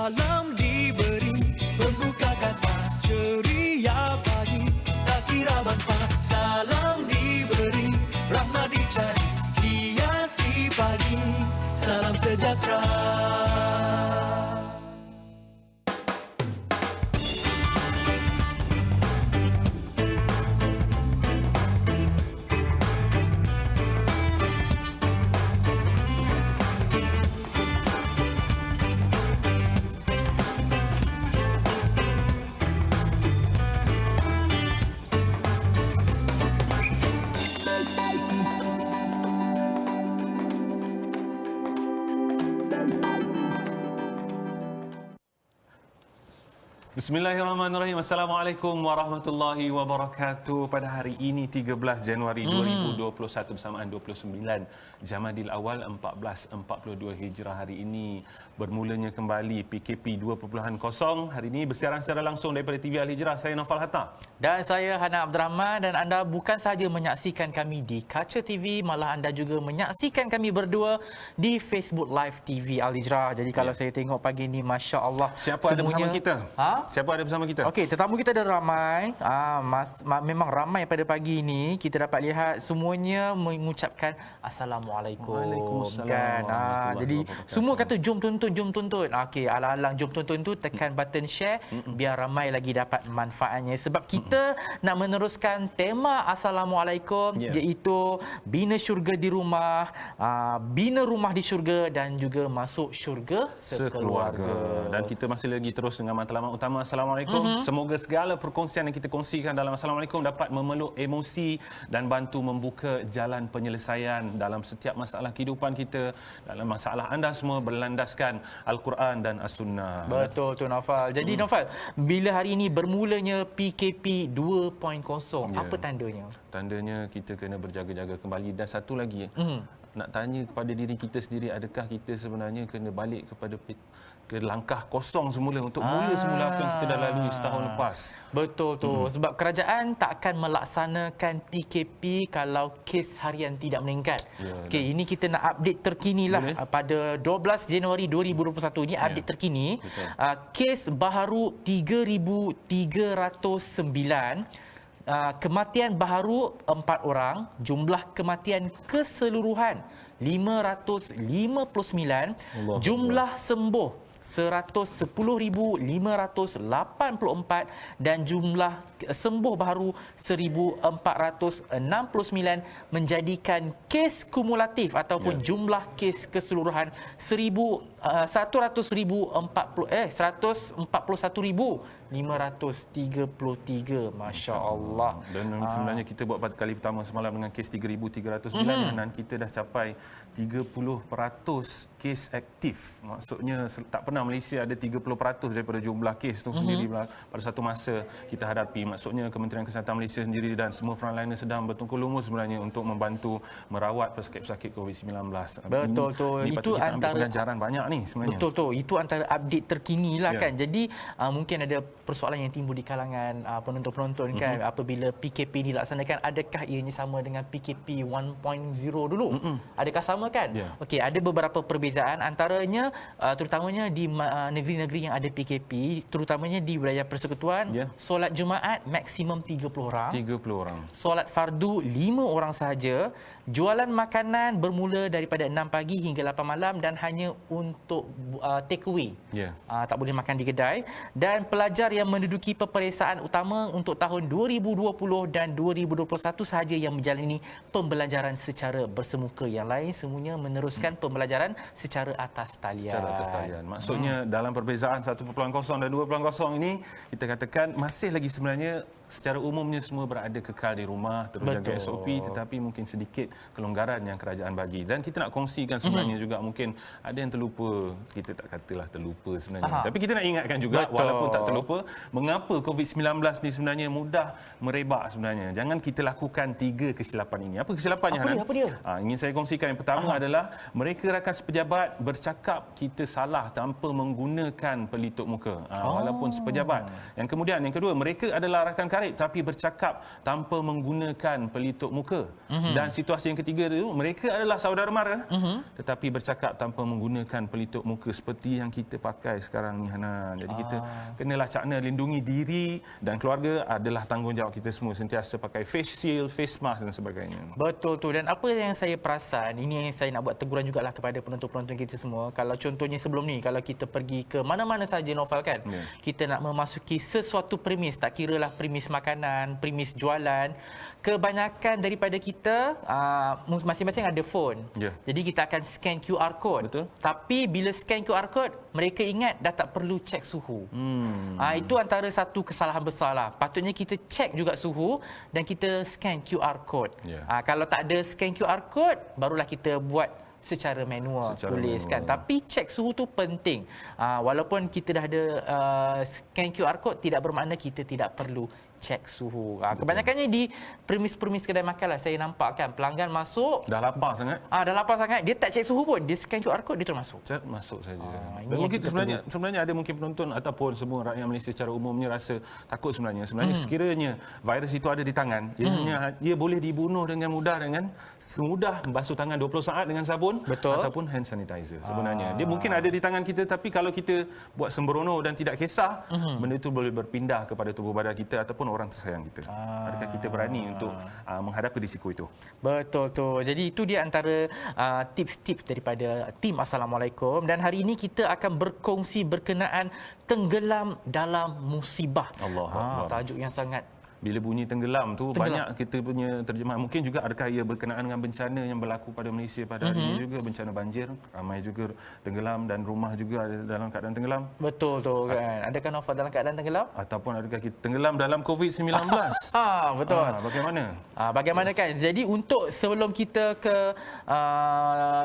salam diberi, berbuka kata ceria pagi, tak kira bangsa. Salam diberi, rahmat dicari, hiasi pagi, salam sejahtera. Bismillahirrahmanirrahim. Assalamualaikum warahmatullahi wabarakatuh. Pada hari ini 13 Januari 2021 bersamaan 29 Jamadil Awal 1442 Hijrah. Hari ini bermulanya kembali PKP 2.0. Hari ini bersiaran secara langsung daripada TV Al-Hijrah. Saya Naufal Hatta. Dan saya Hana Abdul Rahman, dan anda bukan sahaja menyaksikan kami di Kaca TV, malah anda juga menyaksikan kami berdua di Facebook Live TV Al-Hijrah. Jadi kalau saya tengok pagi ini, Masya Allah. Siapa ada bersama kita? Siapa ada bersama kita? Okey, tetamu kita ada ramai. Memang ramai pada pagi ini. Kita dapat lihat semuanya mengucapkan Assalamualaikum. Waalaikumsalam. Kan? Jadi semua kata jom tonton, jom tonton. Okey, alang-alang jom tonton tu tekan button share biar ramai lagi dapat manfaatnya. Sebab kita nak meneruskan tema Assalamualaikum, iaitu bina syurga di rumah, bina rumah di syurga dan juga masuk syurga sekeluarga. Dan kita masih lagi terus dengan matlamat utama Assalamualaikum. Semoga segala perkongsian yang kita kongsikan dalam Assalamualaikum dapat memeluk emosi dan bantu membuka jalan penyelesaian dalam setiap masalah kehidupan kita, dalam masalah anda semua berlandaskan Al-Quran dan As-Sunnah. Betul tu Naufal. Jadi Naufal, bila hari ini bermulanya PKP 2.0, apa tandanya? Tandanya kita kena berjaga-jaga kembali. Dan satu lagi, nak tanya kepada diri kita sendiri, adakah kita sebenarnya kena balik kepada ke langkah kosong semula untuk mula semula apa yang kita dah lalui setahun lepas. Betul tu. Sebab kerajaan tak akan melaksanakan PKP kalau kes harian tidak meningkat. Okey, ini kita nak update terkini lah. Pada 12 Januari 2021 ini update terkini. Kes baharu 3,309. Kematian baharu 4 orang, jumlah kematian keseluruhan 559, jumlah sembuh 110,584 dan jumlah sembuh baharu 1,469 menjadikan kes kumulatif ataupun jumlah kes keseluruhan 141,533. Masya Allah. Dan sebenarnya kita buat pada kali pertama semalam dengan kes 3,309 dan kita dah capai 30% kes aktif. Maksudnya tak pernah Malaysia ada 30% daripada jumlah kes itu sendiri pada satu masa kita hadapi. Maksudnya Kementerian Kesihatan Malaysia sendiri dan semua frontliner sedang bertungkul lumus sebenarnya untuk membantu merawat pesakit-pesakit COVID-19. Betul tu. Itu antara pelajaran banyak ni sebenarnya. Betul tu. Itu antara update terkini lah kan. Jadi mungkin ada persoalan yang timbul di kalangan penonton-penonton kan, apabila PKP dilaksanakan, adakah ianya sama dengan PKP 1.0 dulu? Adakah sama kan? Okey, ada beberapa perbezaan, antaranya terutamanya di negeri-negeri yang ada PKP, terutamanya di wilayah persekutuan, solat Jumaat maksimum 30 orang. 30 orang. Solat fardu 5 orang sahaja. Jualan makanan bermula daripada 6 pagi hingga 8 malam dan hanya untuk take away. Tak boleh makan di kedai. Dan pelajar yang menduduki peperiksaan utama untuk tahun 2020 dan 2021 sahaja yang menjalani pembelajaran secara bersemuka. Yang lain semuanya meneruskan pembelajaran secara atas talian. Secara atas talian. Maksudnya dalam perbezaan 1.0 dan 2.0 ini, kita katakan masih lagi sebenarnya secara umumnya semua berada kekal di rumah, terus jaga SOP, tetapi mungkin sedikit kelonggaran yang kerajaan bagi. Dan kita nak kongsikan sebenarnya juga, mungkin ada yang terlupa, kita tak katalah terlupa sebenarnya. Tapi kita nak ingatkan juga, walaupun tak terlupa, mengapa COVID-19 ni sebenarnya mudah merebak sebenarnya. Jangan kita lakukan 3 kesilapan ini. Apa kesilapannya, Hanan? Apa dia? Ingin saya kongsikan. Yang pertama adalah mereka rakan sepejabat bercakap kita salah tanpa menggunakan pelitup muka, walaupun sepejabat. Yang kemudian, yang kedua, mereka adalah rakan karib tapi bercakap tanpa menggunakan pelitup muka. Dan situasi yang ketiga itu, mereka adalah saudara mara tetapi bercakap tanpa menggunakan pelitup muka seperti yang kita pakai sekarang ni, Hanan. Jadi kita kenalah cakna lindungi diri dan keluarga adalah tanggungjawab kita semua, sentiasa pakai face shield, face mask dan sebagainya. Betul tu. Dan apa yang saya perasan, ini yang saya nak buat teguran jugalah kepada penonton-penonton kita semua. Kalau contohnya sebelum ni, kalau kita pergi ke mana-mana saja, Novel, kan, kita nak memasuki sesuatu premis, tak kiralah premis makanan, premis jualan, kebanyakan daripada kita masing-masing ada phone. Jadi kita akan scan QR code. Betul. Tapi bila scan QR code, mereka ingat dah tak perlu cek suhu. Itu antara satu kesalahan besar lah. Patutnya kita cek juga suhu dan kita scan QR code. Kalau tak ada scan QR code, barulah kita buat secara manual, tuliskan. Tapi cek suhu tu penting. Walaupun kita dah ada scan QR code, tidak bermakna kita tidak perlu cek suhu. Kebanyakannya di premis-premis kedai makan lah saya nampak, kan, pelanggan masuk Dah lapar sangat. dah lapar sangat, dia tak cek suhu pun, dia scan QR code, dia terus masuk. Masuk saja. Ini Dan mungkin sebenarnya ada mungkin penonton ataupun semua rakyat Malaysia secara umumnya rasa takut sebenarnya. Sekiranya virus itu ada di tangan, ia boleh dibunuh dengan mudah dengan semudah basuh tangan 20 saat dengan sabun. Betul. Ataupun hand sanitizer sebenarnya. Dia mungkin ada di tangan kita, tapi kalau kita buat sembrono dan tidak kisah, benda itu boleh berpindah kepada tubuh badan kita ataupun orang tersayang kita. Adakah kita berani untuk menghadapi risiko itu? Betul tu. Jadi itu dia antara tips-tips daripada tim Assalamualaikum, dan hari ini kita akan berkongsi berkenaan tenggelam dalam musibah. Allahuakbar. Tajuk yang sangat Bila bunyi tenggelam tu, banyak kita punya terjemahan. Mungkin juga adakah ia berkenaan dengan bencana yang berlaku pada Malaysia pada hari ini juga, bencana banjir, ramai juga tenggelam dan rumah juga ada dalam keadaan tenggelam. betul tu, kan. Adakah Novel dalam keadaan tenggelam? Ataupun adakah kita tenggelam dalam COVID-19? Betul. Bagaimana? Bagaimana, kan? Jadi untuk sebelum kita ke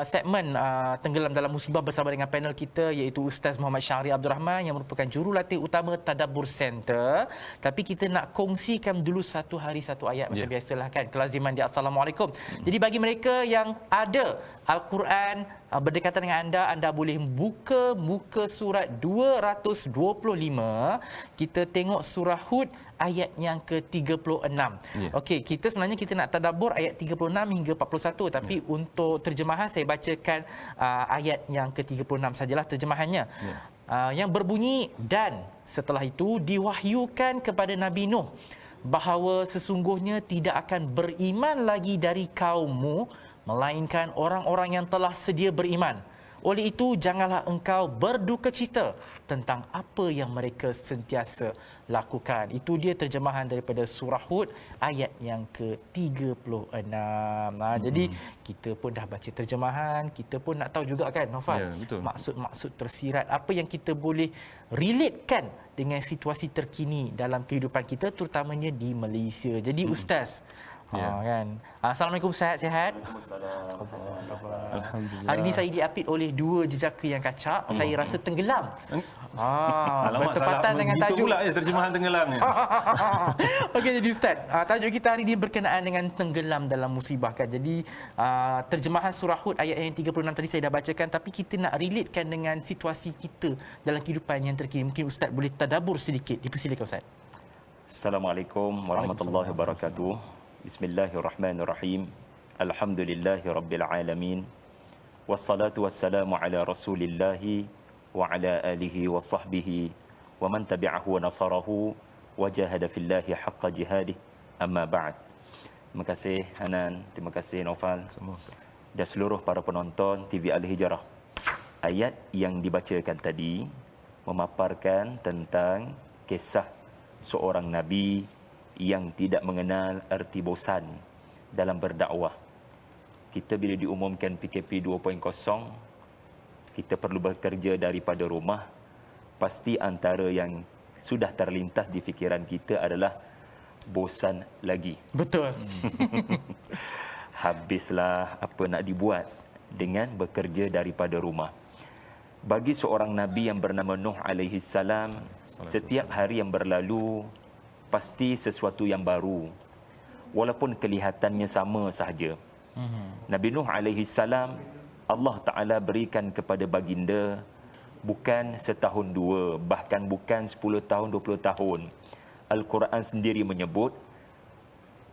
segmen tenggelam dalam musibah bersama dengan panel kita, iaitu Ustaz Muhammad Syahri Abdul Rahman yang merupakan jurulatih utama Tadabbur Center, tapi kita nak kongsikan dulu satu hari satu ayat macam biasalah, kan, kelaziman di Assalamualaikum. Jadi bagi mereka yang ada Al-Quran berdekatan dengan anda boleh buka muka surat 225. Kita tengok surah Hud ayat yang ke-36. Okey, kita sebenarnya kita nak tadabbur ayat 36 hingga 41, tapi untuk terjemahan saya bacakan ayat yang ke-36 sajalah terjemahannya. Yang berbunyi, dan setelah itu diwahyukan kepada Nabi Nuh bahawa sesungguhnya tidak akan beriman lagi dari kaummu melainkan orang-orang yang telah sedia beriman. Oleh itu, janganlah engkau berduka cita tentang apa yang mereka sentiasa lakukan. Itu dia terjemahan daripada surah Hud ayat yang ke-36. Jadi kita pun dah baca terjemahan, kita pun nak tahu juga, kan, Noval, maksud-maksud tersirat, apa yang kita boleh relatekan dengan situasi terkini dalam kehidupan kita, terutamanya di Malaysia. Jadi Ustaz, kan. Assalamualaikum, sihat-sihat. Alhamdulillah. Hari ini saya diapit oleh dua jejaka yang kacak. Saya rasa tenggelam. Bertepatan dengan tajuk pula terjemahan tenggelamnya. Okey, jadi Ustaz, tajuk kita hari ini berkenaan dengan tenggelam dalam musibah, kan. Jadi terjemahan surah Hud ayat yang 36 tadi saya dah bacakan, tapi kita nak relatekan dengan situasi kita dalam kehidupan yang terkini. Mungkin Ustaz boleh tadabbur sedikit. Dipersilakan, Ustaz. Assalamualaikum warahmatullahi wabarakatuh. Bismillahirrahmanirrahim. Alhamdulillahi rabbil alamin. Wassalatu wassalamu ala Rasulillahi wa ala alihi wa sahbihi wa man tabi'ahu wa nasarahu wa jahada fillahi haqqa jihadih. Amma ba'd. Terima kasih Hanan, terima kasih Noval dan seluruh para penonton TV Al-Hijrah. Ayat yang dibacakan tadi memaparkan tentang kisah seorang nabi yang tidak mengenal erti bosan dalam berdakwah. Kita bila diumumkan PKP 2.0, kita perlu bekerja daripada rumah. Pasti antara yang sudah terlintas di fikiran kita adalah bosan lagi. Betul. Habislah apa nak dibuat dengan bekerja daripada rumah. Bagi seorang nabi yang bernama Nuh alaihi salam, setiap hari yang berlalu pasti sesuatu yang baru, walaupun kelihatannya sama sahaja. Nabi Nuh alaihi salam, Allah Ta'ala berikan kepada baginda bukan setahun dua, bahkan bukan 10 tahun, 20 tahun. Al-Quran sendiri menyebut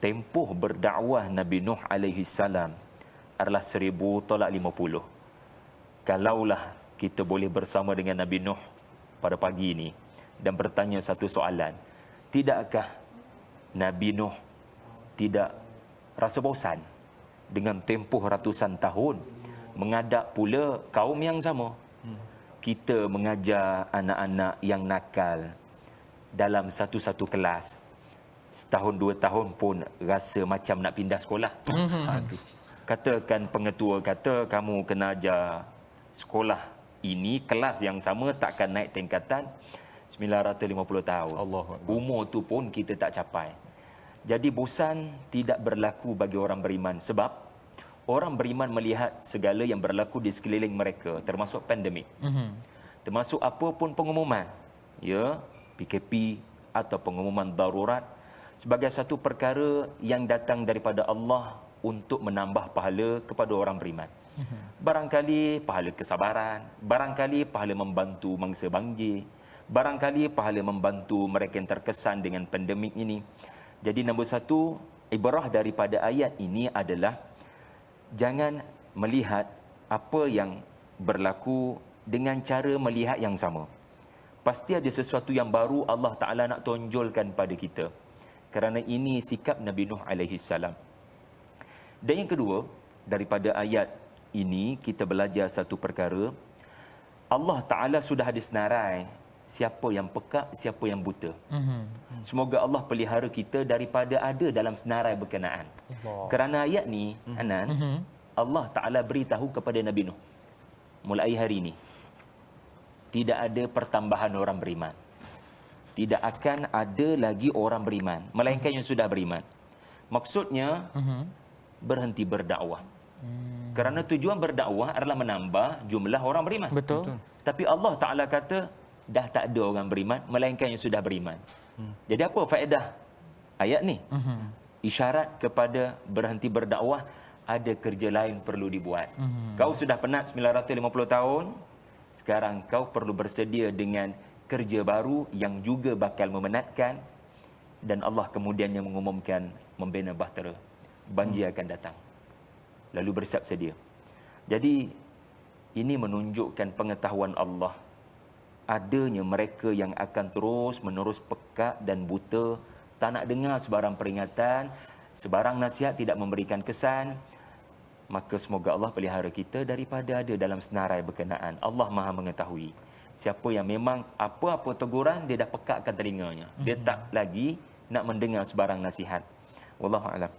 tempoh berdakwah Nabi Nuh alaihi salam adalah 1000 tolak 50. Kalaulah kita boleh bersama dengan Nabi Nuh pada pagi ini dan bertanya satu soalan, tidakkah Nabi Nuh tidak rasa bosan dengan tempoh ratusan tahun menghadap pula kaum yang sama? Kita mengajar anak-anak yang nakal dalam satu-satu kelas, setahun 2 tahun pun rasa macam nak pindah sekolah. Katakan pengetua kata kamu kena ajar sekolah ini, kelas yang sama takkan naik tingkatan 950 tahun. Umur tu pun kita tak capai. Jadi bosan tidak berlaku bagi orang beriman, sebab orang beriman melihat segala yang berlaku di sekeliling mereka, termasuk pandemik, termasuk apa pun pengumuman, ya, PKP atau pengumuman darurat, sebagai satu perkara yang datang daripada Allah untuk menambah pahala kepada orang beriman. Barangkali pahala kesabaran, barangkali pahala membantu mangsa banjir, barangkali pahala membantu mereka yang terkesan dengan pandemik ini. Jadi nombor satu, ibrah daripada ayat ini adalah jangan melihat apa yang berlaku dengan cara melihat yang sama. Pasti ada sesuatu yang baru Allah Ta'ala nak tonjolkan pada kita. Kerana ini sikap Nabi Nuh alaihi salam. Dan yang kedua, daripada ayat ini kita belajar satu perkara. Allah Ta'ala sudah ada senarai siapa yang pekak, siapa yang buta. Semoga Allah pelihara kita daripada ada dalam senarai berkenaan. Kerana ayat ni, Hanan, Allah Ta'ala beritahu kepada Nabi Nuh, mulai hari ini, tidak ada pertambahan orang beriman. Tidak akan ada lagi orang beriman, melainkan yang sudah beriman. Maksudnya, berhenti berdakwah. Kerana tujuan berdakwah adalah menambah jumlah orang beriman. Betul. Tapi Allah Ta'ala kata, dah tak ada orang beriman, melainkan yang sudah beriman. Jadi apa faedah ayat ni? Isyarat kepada berhenti berdakwah, ada kerja lain perlu dibuat. Kau sudah penat 950 tahun, sekarang kau perlu bersedia dengan kerja baru yang juga bakal memenatkan, dan Allah kemudiannya mengumumkan membina bahtera. Banjir akan datang. Lalu bersiap sedia. Jadi ini menunjukkan pengetahuan Allah. Adanya mereka yang akan terus menerus pekak dan buta, tak nak dengar sebarang peringatan, sebarang nasihat tidak memberikan kesan. Maka semoga Allah pelihara kita daripada ada dalam senarai berkenaan. Allah Maha mengetahui. Siapa yang memang apa-apa teguran, dia dah pekakkan telinganya. Dia tak lagi nak mendengar sebarang nasihat. Wallahu a'lam.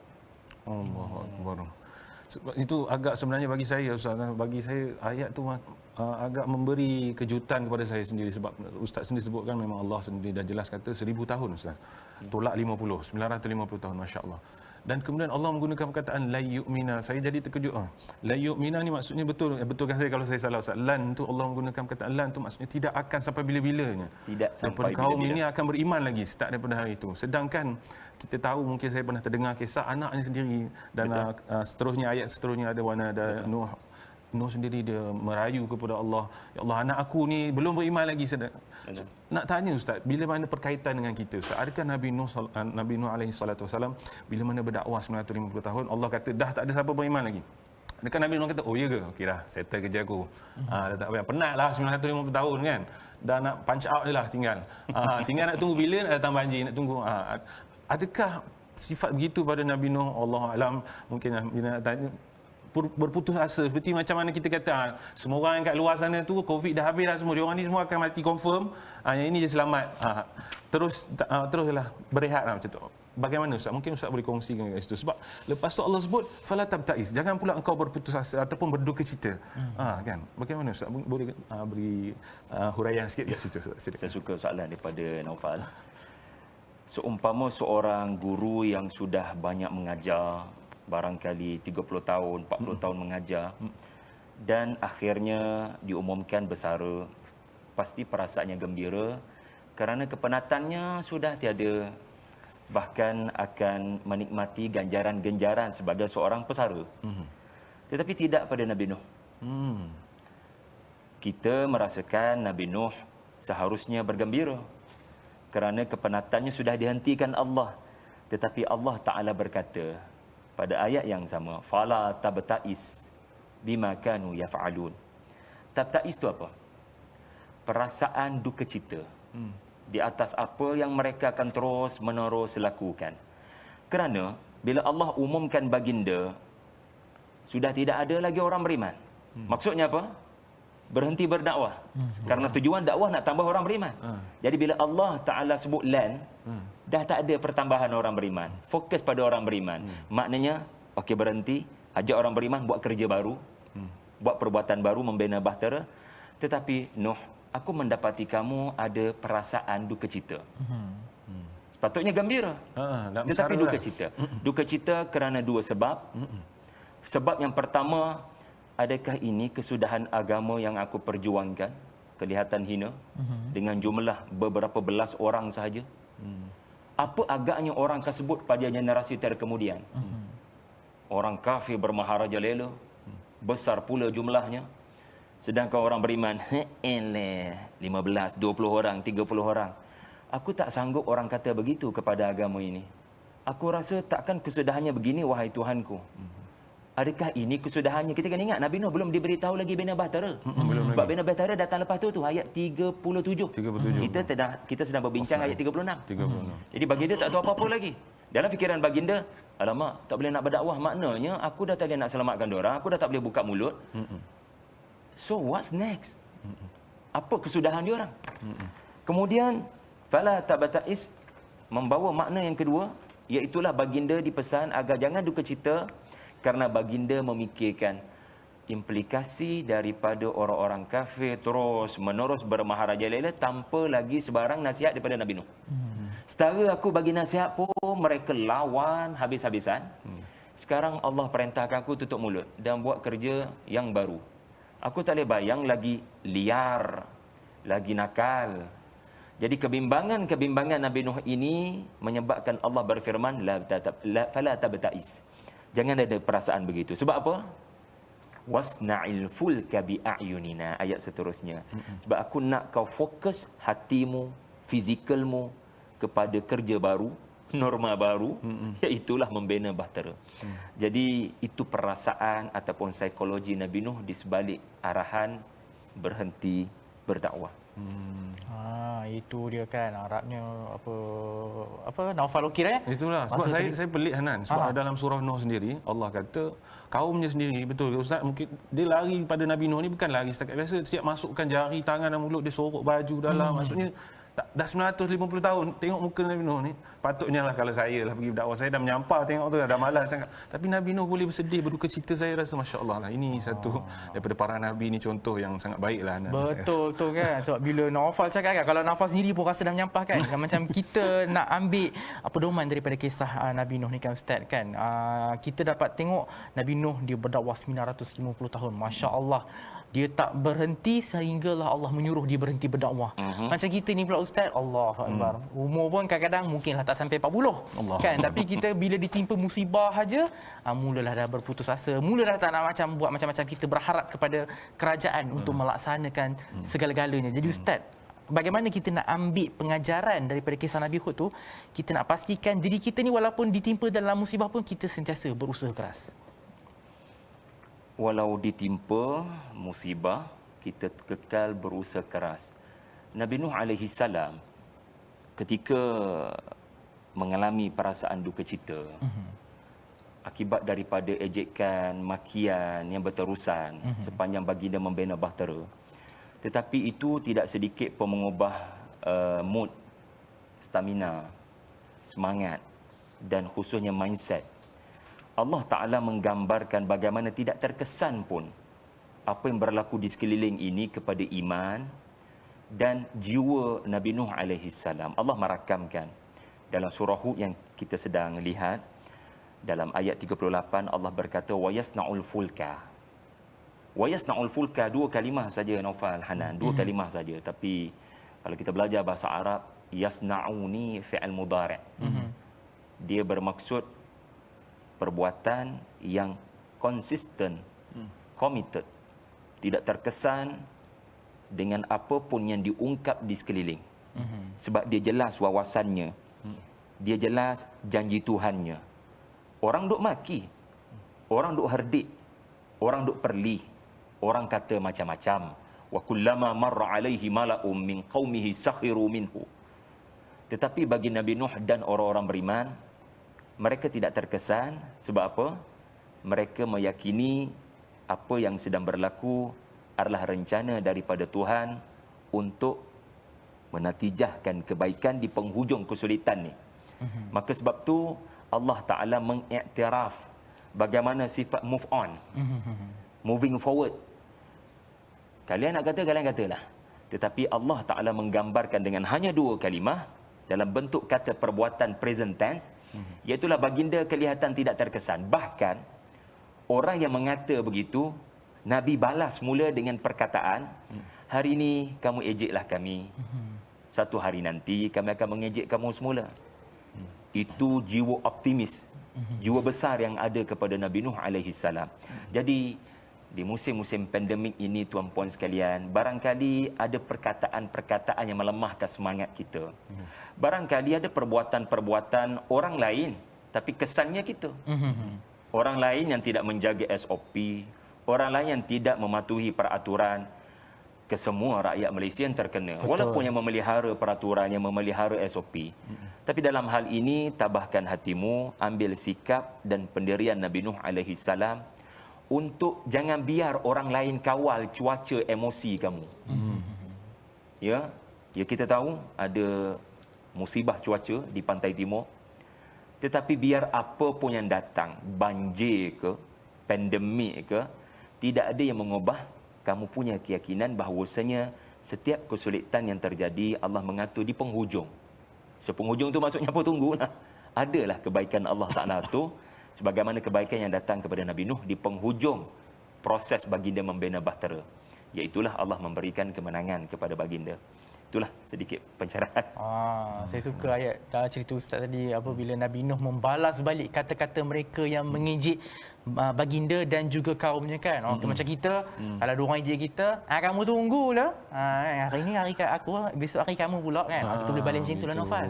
Allahu Akbar. Itu agak sebenarnya bagi saya, Ustaz, bagi saya ayat tu agak memberi kejutan kepada saya sendiri, sebab Ustaz sendiri sebutkan memang Allah sendiri dah jelas kata 1000 tahun, Ustaz. Tolak 50, 950 tahun, masya-Allah. Dan kemudian Allah menggunakan perkataan la yu'mina. Saya jadi terkejut. La yu'mina ni maksudnya betulkan saya kalau saya salah, Ustaz. Lan tu Allah menggunakan perkataan lan tu maksudnya tidak akan sampai bila-bilanya. Tidak sampai daripada kaum ini akan beriman lagi start daripada hari itu. Sedangkan kita tahu, mungkin saya pernah terdengar kisah anaknya sendiri, dan seterusnya ayat seterusnya ada warna ada Nuh sendiri dia merayu kepada Allah, ya Allah, anak aku ni belum beriman lagi. Nak tanya Ustaz, bila mana perkaitan dengan kita, Ustaz? Adakah Nabi Nuh alaihi salatu wasalam bila mana berdakwah 950 tahun, Allah kata dah tak ada siapa beriman lagi? Adakah Nabi Nuh kata, oh ya ke? Okeylah, settle kerja aku. Dah tak payah, penatlah 950 tahun kan. Dah nak punch out je lah tinggal. Tinggal nak tunggu bila nak datang banjir, nak tunggu. Adakah sifat begitu pada Nabi Nuh? Allah alam, mungkin bila nak tanya berputus asa, seperti macam mana kita kata semua orang yang kat luar sana tu COVID dah habis dah semua, diorang ni semua akan mati confirm, yang ini je selamat, teruslah berehatlah macam tu. Bagaimana Ustaz? Mungkin Ustaz boleh kongsikan kat situ, sebab lepas tu Allah sebut fala tabtais, jangan pula engkau berputus asa ataupun berduka cita. Kan, bagaimana Ustaz boleh beri huraian sikit kat situ, Ustaz? Saya suka soalan daripada Naufal. Seumpama seorang guru yang sudah banyak mengajar, barangkali 30 tahun, 40 tahun mengajar, dan akhirnya diumumkan bersara, pasti perasaannya gembira kerana kepenatannya sudah tiada, bahkan akan menikmati ganjaran-ganjaran sebagai seorang pesara. Tetapi tidak pada Nabi Nuh. Kita merasakan Nabi Nuh seharusnya bergembira kerana kepenatannya sudah dihentikan Allah. Tetapi Allah Ta'ala berkata pada ayat yang sama, fala tabta'is bima kanu yaf'alun. Tabta'is itu apa? Perasaan duka cita di atas apa yang mereka akan terus menerus lakukan. Kerana bila Allah umumkan baginda, sudah tidak ada lagi orang beriman. Maksudnya apa? Berhenti berdakwah. Karena tujuan dakwah nak tambah orang beriman. Jadi bila Allah Ta'ala sebut lan, dah tak ada pertambahan orang beriman. Fokus pada orang beriman. Maknanya, okey berhenti, ajak orang beriman buat kerja baru, buat perbuatan baru, membina bahtera. Tetapi Nuh, aku mendapati kamu ada perasaan duka cita. Sepatutnya gembira. Tetapi duka cita. Duka cita kerana dua sebab. Sebab yang pertama, adakah ini kesudahan agama yang aku perjuangkan kelihatan hina dengan jumlah beberapa belas orang sahaja? Apa agaknya orang tersebut pada generasi terkemudian? Orang kafir bermaharajalela, besar pula jumlahnya. Sedangkan orang beriman, 15, 20 orang, 30 orang. Aku tak sanggup orang kata begitu kepada agama ini. Aku rasa takkan kesudahannya begini, wahai Tuhanku. Adakah ini kesudahannya? Kita kena ingat Nabi Nuh belum diberitahu lagi bina bahtera. Sebab bina bahtera datang lepas tu ayat 37. Kita sedang berbincang ayat 36. Jadi baginda tak tahu apa-apa lagi. Dalam fikiran baginda, alamak, tak boleh nak berdakwah, maknanya aku dah tak boleh nak selamatkan diorang, aku dah tak boleh buka mulut. So what's next? Apa kesudahan diorang? Kemudian fala tabta'is membawa makna yang kedua, iaitulah baginda dipesan agar jangan duka cita kerana baginda memikirkan implikasi daripada orang-orang kafir terus menerus bermaharajalela tanpa lagi sebarang nasihat daripada Nabi Nuh. Setara aku bagi nasihat pun mereka lawan habis-habisan. Sekarang Allah perintahkan aku tutup mulut dan buat kerja yang baru. Aku tak boleh bayang lagi liar, lagi nakal. Jadi kebimbangan Nabi Nuh ini menyebabkan Allah berfirman, fala tabta'is. Jangan ada perasaan begitu. Sebab apa? Wasna'il fulka bi'ayunina. Ayat seterusnya. Sebab aku nak kau fokus hatimu, fizikalmu kepada kerja baru, norma baru, iaitulah membina bahtera. Jadi itu perasaan ataupun psikologi Nabi Nuh di sebalik arahan berhenti berdakwah. Itu dia kan Arabnya apa Naufal Ukir Itulah sebab saya pelik Hanan sebab dalam surah Nuh sendiri Allah kata kaumnya sendiri, betul Ustaz, mungkin dia lari pada Nabi Nuh ni bukan lari setakat biasa, setiap masukkan jari tangan dan mulut dia sorok baju dalam, maksudnya dah 950 tahun tengok muka Nabi Nuh ni. Patutnya lah kalau saya lah pergi berdakwah, saya dah menyampah tengok tu, dah malas sangat. Tapi Nabi Nuh boleh bersedih, berduka cita, saya rasa masya-Allah lah. Ini satu daripada para nabi ni contoh yang sangat baik lah. Betul tu kan. Sebab bila Naufal cakap kan, kalau Naufal sendiri pun rasa dah menyampah kan. Macam kita nak ambil pedoman daripada kisah Nabi Nuh ni kan Ustaz kan. Kita dapat tengok Nabi Nuh dia berdakwah 950 tahun. Masya-Allah. Dia tak berhenti sehinggalah Allah menyuruh dia berhenti berdakwah. Macam kita ni pula Ustaz, Allahu Akbar. Umur pun kadang-kadang mungkinlah tak sampai 40 kan. Tapi kita bila ditimpa musibah saja, mulalah dah berputus asa. Mulalah tak nak macam buat macam-macam, kita berharap kepada kerajaan untuk melaksanakan segala-galanya. Jadi Ustaz, bagaimana kita nak ambil pengajaran daripada kisah Nabi Hud tu, kita nak pastikan diri kita ni walaupun ditimpa dalam musibah pun kita sentiasa berusaha keras. Walau ditimpa musibah, kita kekal berusaha keras. Nabi Nuh alaihi salam ketika mengalami perasaan duka cita akibat daripada ejekan, makian yang berterusan sepanjang baginda membina bahtera. Tetapi itu tidak sedikit pun mengubah mood, stamina, semangat dan khususnya mindset. Allah Ta'ala menggambarkan bagaimana tidak terkesan pun apa yang berlaku di sekeliling ini kepada iman dan jiwa Nabi Nuh alaihi salam. Allah merakamkan dalam surah Hud yang kita sedang lihat, dalam ayat 38 Allah berkata wa yasna'ul fulka. Wa yasna'ul fulka, dua kalimah saja Naufal, Hanan, dua kalimah saja, tapi kalau kita belajar bahasa Arab, yasna'u ni fi'il mudhari'. Dia bermaksud perbuatan yang konsisten, committed, tidak terkesan dengan apapun yang diungkap di sekeliling. Sebab dia jelas wawasannya. Dia jelas janji Tuhannya. Orang duk maki. Orang duk herdik. Orang duk perli. Orang kata macam-macam. Wa kullama marra alaihi mala'um min qaumihi sakhiru minhu. Tetapi bagi Nabi Nuh dan orang-orang beriman, mereka tidak terkesan. Sebab apa? Mereka meyakini apa yang sedang berlaku adalah rencana daripada Tuhan untuk menatijahkan kebaikan di penghujung kesulitan ni. Maka sebab tu Allah Ta'ala mengiktiraf bagaimana sifat move on, moving forward. Kalian nak kata, kalian katalah. Tetapi Allah Ta'ala menggambarkan dengan hanya 2 kalimah dalam bentuk kata perbuatan present tense, iaitulah baginda kelihatan tidak terkesan. Bahkan orang yang mengata begitu, Nabi balas mula dengan perkataan, hari ini kamu ejeklah kami, satu hari nanti kami akan mengejek kamu semula. Itu jiwa optimis, jiwa besar yang ada kepada Nabi Nuh alaihi salam. Jadi di musim-musim pandemik ini, tuan-puan sekalian, barangkali ada perkataan-perkataan yang melemahkan semangat kita. Barangkali ada perbuatan-perbuatan orang lain, tapi kesannya kita. Orang lain yang tidak menjaga SOP, orang lain yang tidak mematuhi peraturan, kesemua rakyat Malaysia yang terkena. Betul. Walaupun yang memelihara peraturan, yang memelihara SOP. Tapi dalam hal ini, tabahkan hatimu, ambil sikap dan pendirian Nabi Nuh alaihi salam untuk jangan biar orang lain kawal cuaca emosi kamu. Ya, kita tahu ada musibah cuaca di pantai timur. Tetapi biar apa pun yang datang, banjir ke, pandemik ke, tidak ada yang mengubah kamu punya keyakinan bahawasanya setiap kesulitan yang terjadi Allah mengatur di penghujung. Sepenghujung tu maksudnya apa? Tunggulah. Adalah kebaikan Allah Ta'ala tu sebagaimana kebaikan yang datang kepada Nabi Nuh di penghujung proses baginda membina bahtera. Iaitulah Allah memberikan kemenangan kepada baginda. Itulah sedikit pencerahan. Saya suka ayat cerita Ustaz tadi apabila Nabi Nuh membalas balik kata-kata mereka yang mengejek baginda dan juga kaumnya kan. Macam kita, kalau ada orang ejek kita, kamu tunggulah. Hari ni hari aku, besok hari kamu pula kan. Kita boleh balik macam itulah Nofal.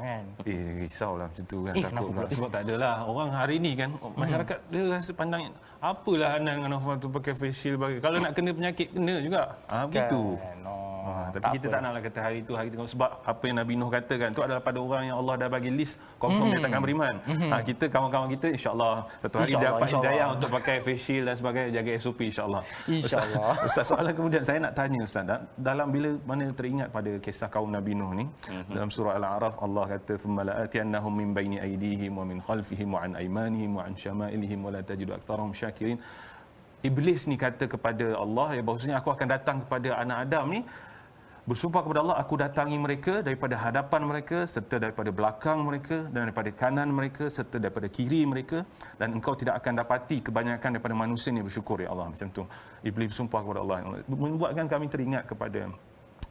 Kan. Risaulah macam tu kan. Takut pula. Sebab tak adalah orang hari ni kan, masyarakat dia rasa pandang apalah Hanan dengan Nofal tu pakai face shield bagi. Kalau nak kena penyakit kena juga. Begitu. Tapi kita tak naklah kata hari itu hari tengok, sebab apa yang Nabi Nuh katakan tu adalah pada orang yang Allah dah bagi list confirm dia takkan beriman. Kita kawan-kawan kita insya-Allah satu hari dapat hidayah untuk pakai face shield dan sebagainya, jaga SOP insya-Allah. Ustaz, soalan kemudian saya nak tanya Ustaz, dalam bila mana teringat pada kisah kaum Nabi Nuh ni, dalam surah Al-A'raf Allah kata thumma la'atiyannahum min baini aydihim wa min khalfihim wa an aymanihim wa an syama'ilihim wa la tajidu aktharahum syakirin. Iblis ni kata kepada Allah, ya bahawasanya aku akan datang kepada anak Adam ni, bersumpah kepada Allah, aku datangi mereka daripada hadapan mereka, serta daripada belakang mereka, dan daripada kanan mereka, serta daripada kiri mereka, dan engkau tidak akan dapati kebanyakan daripada manusia ni bersyukur, ya Allah. Macam tu Iblis bersumpah kepada Allah, membuatkan kami teringat kepada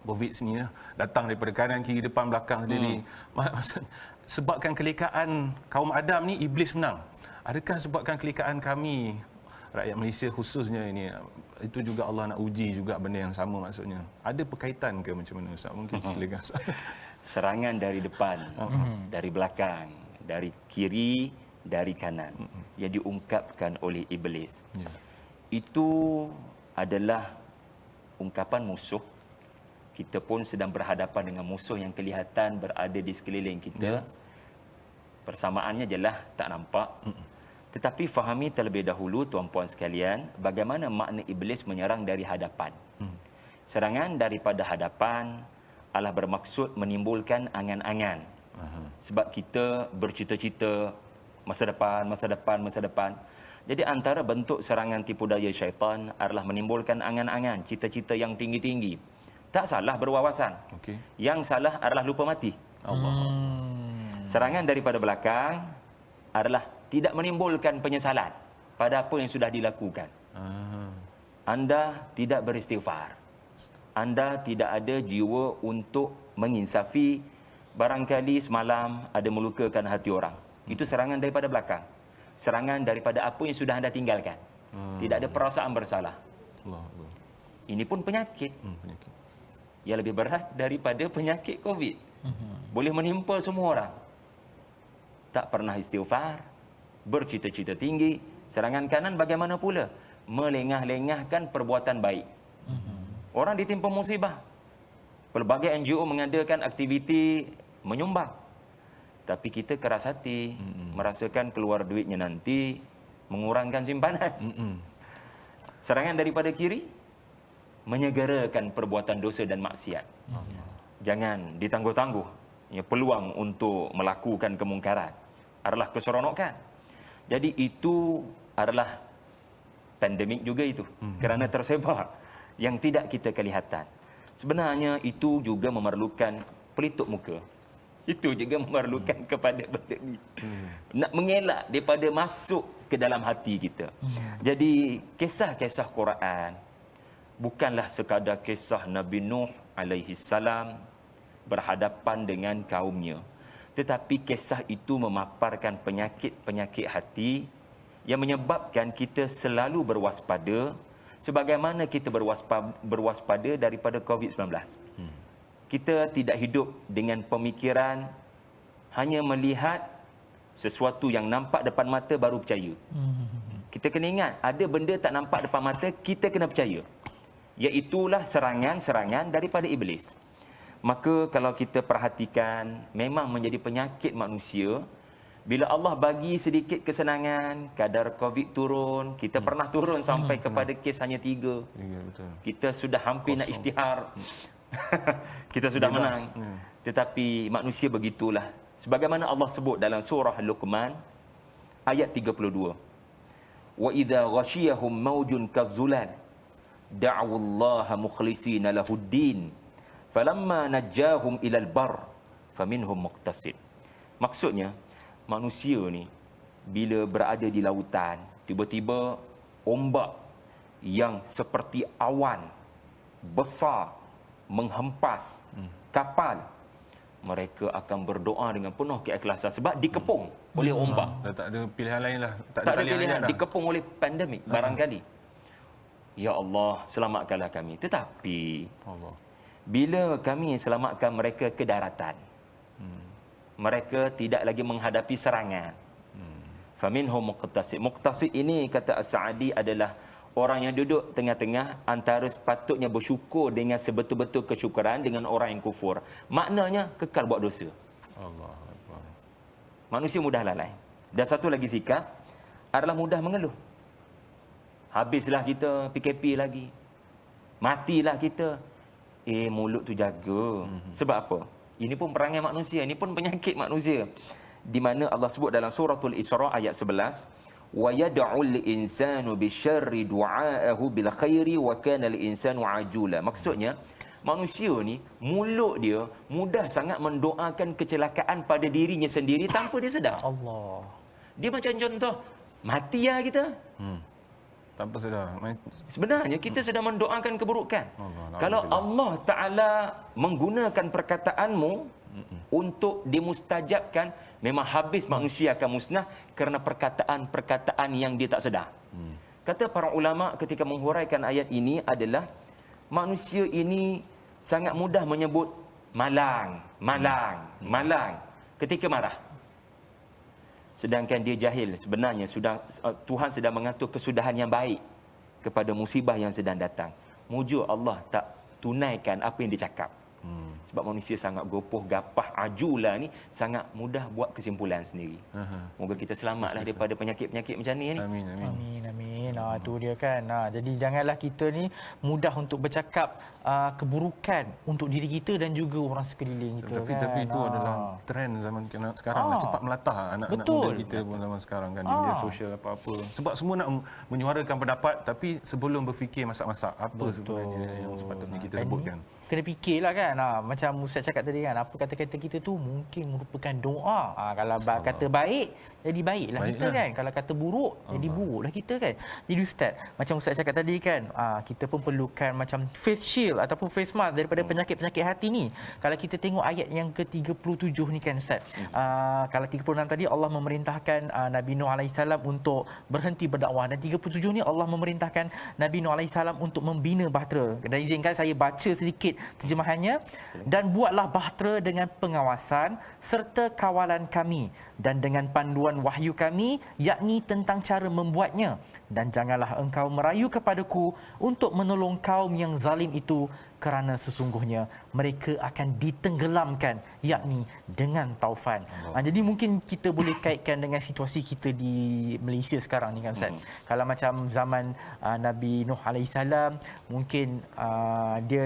COVID ni, datang daripada kanan, kiri, depan, belakang sendiri. Sebabkan kelekaan kaum Adam ni, Iblis menang. Adakah sebabkan kelekaan kami rakyat Malaysia khususnya ini, itu juga Allah nak uji juga benda yang sama maksudnya? Ada berkaitan ke macam mana Ustaz? Mungkin silakan. Serangan dari depan, dari belakang, dari kiri, dari kanan yang diungkapkan oleh Iblis. Itu adalah ungkapan musuh. Kita pun sedang berhadapan dengan musuh yang kelihatan berada di sekeliling kita. Persamaannya jelas tak nampak. Tetapi fahami terlebih dahulu tuan-puan sekalian, bagaimana makna Iblis menyerang dari hadapan. Serangan daripada hadapan adalah bermaksud menimbulkan angan-angan. Sebab kita bercita-cita masa depan. Jadi antara bentuk serangan tipu daya syaitan adalah menimbulkan angan-angan, cita-cita yang tinggi-tinggi. Tak salah berwawasan. Yang salah adalah lupa mati. Serangan daripada belakang adalah tidak menimbulkan penyesalan pada apa yang sudah dilakukan. Anda tidak beristighfar. Anda tidak ada jiwa untuk menginsafi. Barangkali semalam ada melukakan hati orang. Itu serangan daripada belakang. Serangan daripada apa yang sudah anda tinggalkan. Tidak ada perasaan bersalah. Ini pun penyakit. yang lebih berat daripada penyakit COVID. Boleh menimpa semua orang. Tak pernah istighfar, bercita-cita tinggi, serangan kanan bagaimana pula? Melengah-lengahkan perbuatan baik. Orang ditimpa musibah. Pelbagai NGO mengadakan aktiviti menyumbang. Tapi kita keras hati, merasakan keluar duitnya nanti, mengurangkan simpanan. Serangan daripada kiri, menyegerakan perbuatan dosa dan maksiat. Jangan ditangguh-tangguh. Ya, peluang untuk melakukan kemungkaran adalah keseronokan. Jadi itu adalah pandemik juga itu. Kerana tersebar yang tidak kita kelihatan. Sebenarnya itu juga memerlukan pelitup muka. Itu juga memerlukan kepada benda ni. Nak mengelak daripada masuk ke dalam hati kita. Jadi kisah-kisah Quran bukanlah sekadar kisah Nabi Nuh alaihi salam berhadapan dengan kaumnya. Tetapi kisah itu memaparkan penyakit-penyakit hati yang menyebabkan kita selalu berwaspada sebagaimana kita berwaspada daripada COVID-19. Kita tidak hidup dengan pemikiran hanya melihat sesuatu yang nampak depan mata baru percaya. Kita kena ingat, ada benda tak nampak depan mata, kita kena percaya. Iaitulah serangan-serangan daripada iblis. Maka kalau kita perhatikan, memang menjadi penyakit manusia. Bila Allah bagi sedikit kesenangan, kadar COVID turun, kita pernah turun sampai kepada kes hanya 3. Ya, betul. Kita sudah hampir nak isytihar. Kita sudah menang. Tetapi manusia begitulah. Sebagaimana Allah sebut dalam surah Luqman ayat 32. Wa idza ghashiyahum maujun kazzulal da'u Allah mukhlisina lahuddin falamma najjahum ilal bar faminhum muqtasid. Maksudnya manusia ni bila berada di lautan, tiba-tiba ombak yang seperti awan besar menghempas kapal, mereka akan berdoa dengan penuh keikhlasan sebab dikepung oleh ombak. Dah tak ada pilihan lain lah. Tak ada pilihan, dikepung oleh pandemik barangkali. Ya Allah, selamatkanlah kami. Tetapi Allah, bila kami selamatkan mereka ke daratan, mereka tidak lagi menghadapi serangan. Faminhum muqtasid. Muqtasid ini kata As-Sa'di adalah orang yang duduk tengah-tengah antara sepatutnya bersyukur dengan sebetul-betul kesyukuran dengan orang yang kufur. Maknanya kekal buat dosa. Allah Akbar. Manusia mudah lalai. Dan satu lagi sikap adalah mudah mengeluh. Habislah kita PKP lagi. Matilah kita. Mulut tu jaga. Sebab apa? Ini pun perangai manusia, ini pun penyakit manusia. Di mana Allah sebut dalam suratul Isra ayat 11, wa yad'ul insanu bisyarri du'aahu bil khairi wa kana al insanu ajula. Maksudnya manusia ni mulut dia mudah sangat mendoakan kecelakaan pada dirinya sendiri tanpa dia sedar. Allah. Dia macam contoh, mati lah kita. Tanpa sedar. Sebenarnya kita sedang mendoakan keburukan. Kalau Allah Ta'ala menggunakan perkataanmu untuk dimustajabkan, memang habis manusia akan musnah kerana perkataan-perkataan yang dia tak sedar. Kata para ulama ketika menghuraikan ayat ini adalah manusia ini sangat mudah menyebut malang ketika marah. Sedangkan dia jahil sebenarnya Tuhan sedang mengatur kesudahan yang baik kepada musibah yang sedang datang. Mujur Allah tak tunaikan apa yang dia cakap. Sebab manusia sangat gopoh, gapah, ajulah ni sangat mudah buat kesimpulan sendiri. Moga kita selamatlah daripada penyakit-penyakit macam ni. Amin. Amin. Itu dia kan. Jadi janganlah kita ni mudah untuk bercakap keburukan untuk diri kita dan juga orang sekeliling kita. Tapi itu adalah trend zaman sekarang. Cepat melatah anak-anak muda kita pun zaman sekarang kan. Di media sosial apa-apa. Sebab semua nak menyuarakan pendapat tapi sebelum berfikir masak-masak apa sebenarnya yang sepatutnya kita sebutkan. Kena fikirlah kan. macam Ustaz cakap tadi kan, apa kata-kata kita tu mungkin merupakan doa. Kalau kata baik, jadi baiklah kita kan. Kalau kata buruk, jadi buruklah kita kan. Jadi Ustaz, macam Ustaz cakap tadi kan, kita pun perlukan macam face shield ataupun face mask daripada penyakit-penyakit hati ni. Kalau kita tengok ayat yang ke-37 ni kan Ustaz. Kalau 36 tadi Allah memerintahkan Nabi Nuh alaihissalam untuk berhenti berdakwah, dan 37 ni Allah memerintahkan Nabi Nuh alaihissalam untuk membina bahtera. Dan izinkan saya baca sedikit terjemahannya. Dan buatlah bahtera dengan pengawasan serta kawalan kami dan dengan panduan wahyu kami, yakni tentang cara membuatnya. Dan janganlah engkau merayu kepadaku untuk menolong kaum yang zalim itu, kerana sesungguhnya mereka akan ditenggelamkan, yakni dengan taufan. Jadi mungkin kita boleh kaitkan dengan situasi kita di Malaysia sekarang ni kan Ustaz. Kalau macam zaman Nabi Nuh alaihissalam, mungkin dia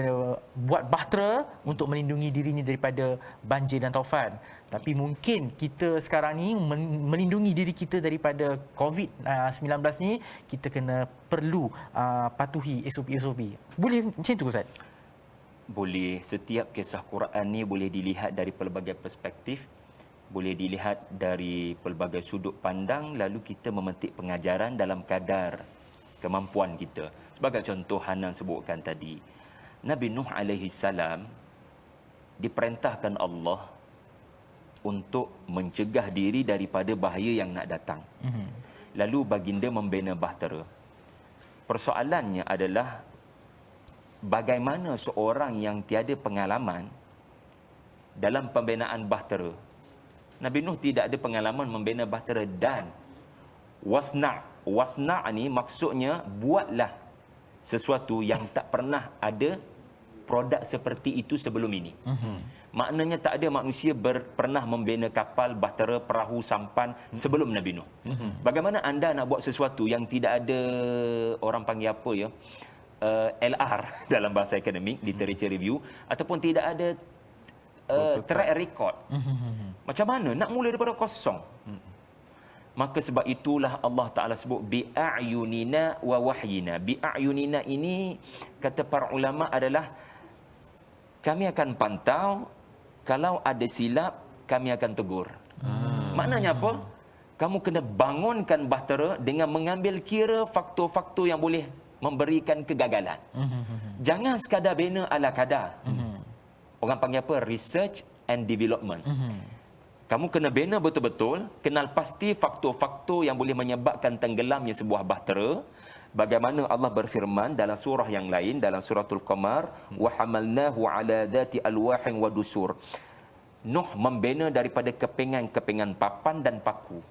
buat bahtera untuk melindungi dirinya daripada banjir dan taufan. Tapi mungkin kita sekarang ni melindungi diri kita daripada COVID-19 ni, kita kena perlu patuhi SOP-SOP. Boleh macam tu Ustaz? Boleh. Setiap kisah Quran ni boleh dilihat dari pelbagai perspektif, boleh dilihat dari pelbagai sudut pandang, lalu kita memetik pengajaran dalam kadar kemampuan kita. Sebagai contoh Hanan sebutkan tadi, Nabi Nuh alaihi salam diperintahkan Allah untuk mencegah diri daripada bahaya yang nak datang. Lalu baginda membina bahtera. Persoalannya adalah bagaimana seorang yang tiada pengalaman dalam pembinaan bahtera. Nabi Nuh tidak ada pengalaman membina bahtera. Dan wasna' ni maksudnya buatlah sesuatu yang tak pernah ada produk seperti itu sebelum ini. Maknanya tak ada manusia pernah membina kapal, bahtera, perahu, sampan sebelum Nabi Nuh. Bagaimana anda nak buat sesuatu yang tidak ada, orang panggil apa ya, LR dalam bahasa akademik, literature review, ataupun tidak ada track record. Macam mana nak mula daripada kosong? Maka sebab itulah Allah Ta'ala sebut bi'a'yunina wa wahyina. Bi'a'yunina ini, kata para ulama, adalah kami akan pantau, kalau ada silap kami akan tegur. Maknanya apa? Kamu kena bangunkan bahtera dengan mengambil kira faktor-faktor yang boleh memberikan kegagalan. Jangan sekadar bina ala kadar. Orang panggil apa? Research and development. Kamu kena bina betul-betul, kenal pasti faktor-faktor yang boleh menyebabkan tenggelamnya sebuah bahtera. Bagaimana Allah berfirman dalam surah yang lain, dalam suratul Qamar, wa hamalnahu ala dhati alwahin wa dusur. Nuh membina daripada kepingan-kepingan papan dan paku.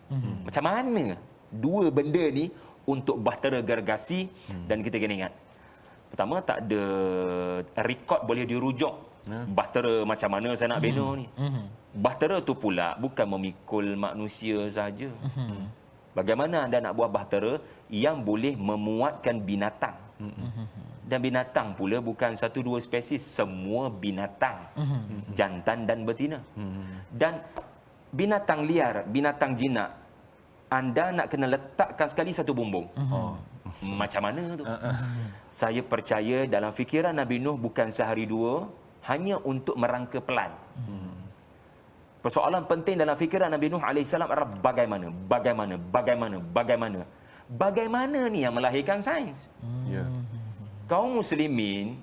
Macam mana dua benda ni untuk bahtera gergasi? Dan kita kena ingat, pertama, tak ada rekod boleh dirujuk. Bahtera macam mana saya nak bina ni. Bahtera tu pula bukan memikul manusia saja. Bagaimana anda nak buat bahtera yang boleh memuatkan binatang? Dan binatang pula bukan satu dua spesies, semua binatang, jantan dan betina. Dan binatang liar, binatang jinak, anda nak kena letakkan sekali satu bumbung. Macam mana tu? Saya percaya dalam fikiran Nabi Nuh bukan sehari dua, hanya untuk merangka pelan. Persoalan penting dalam fikiran Nabi Nuh AS adalah bagaimana ni yang melahirkan sains. Kaum muslimin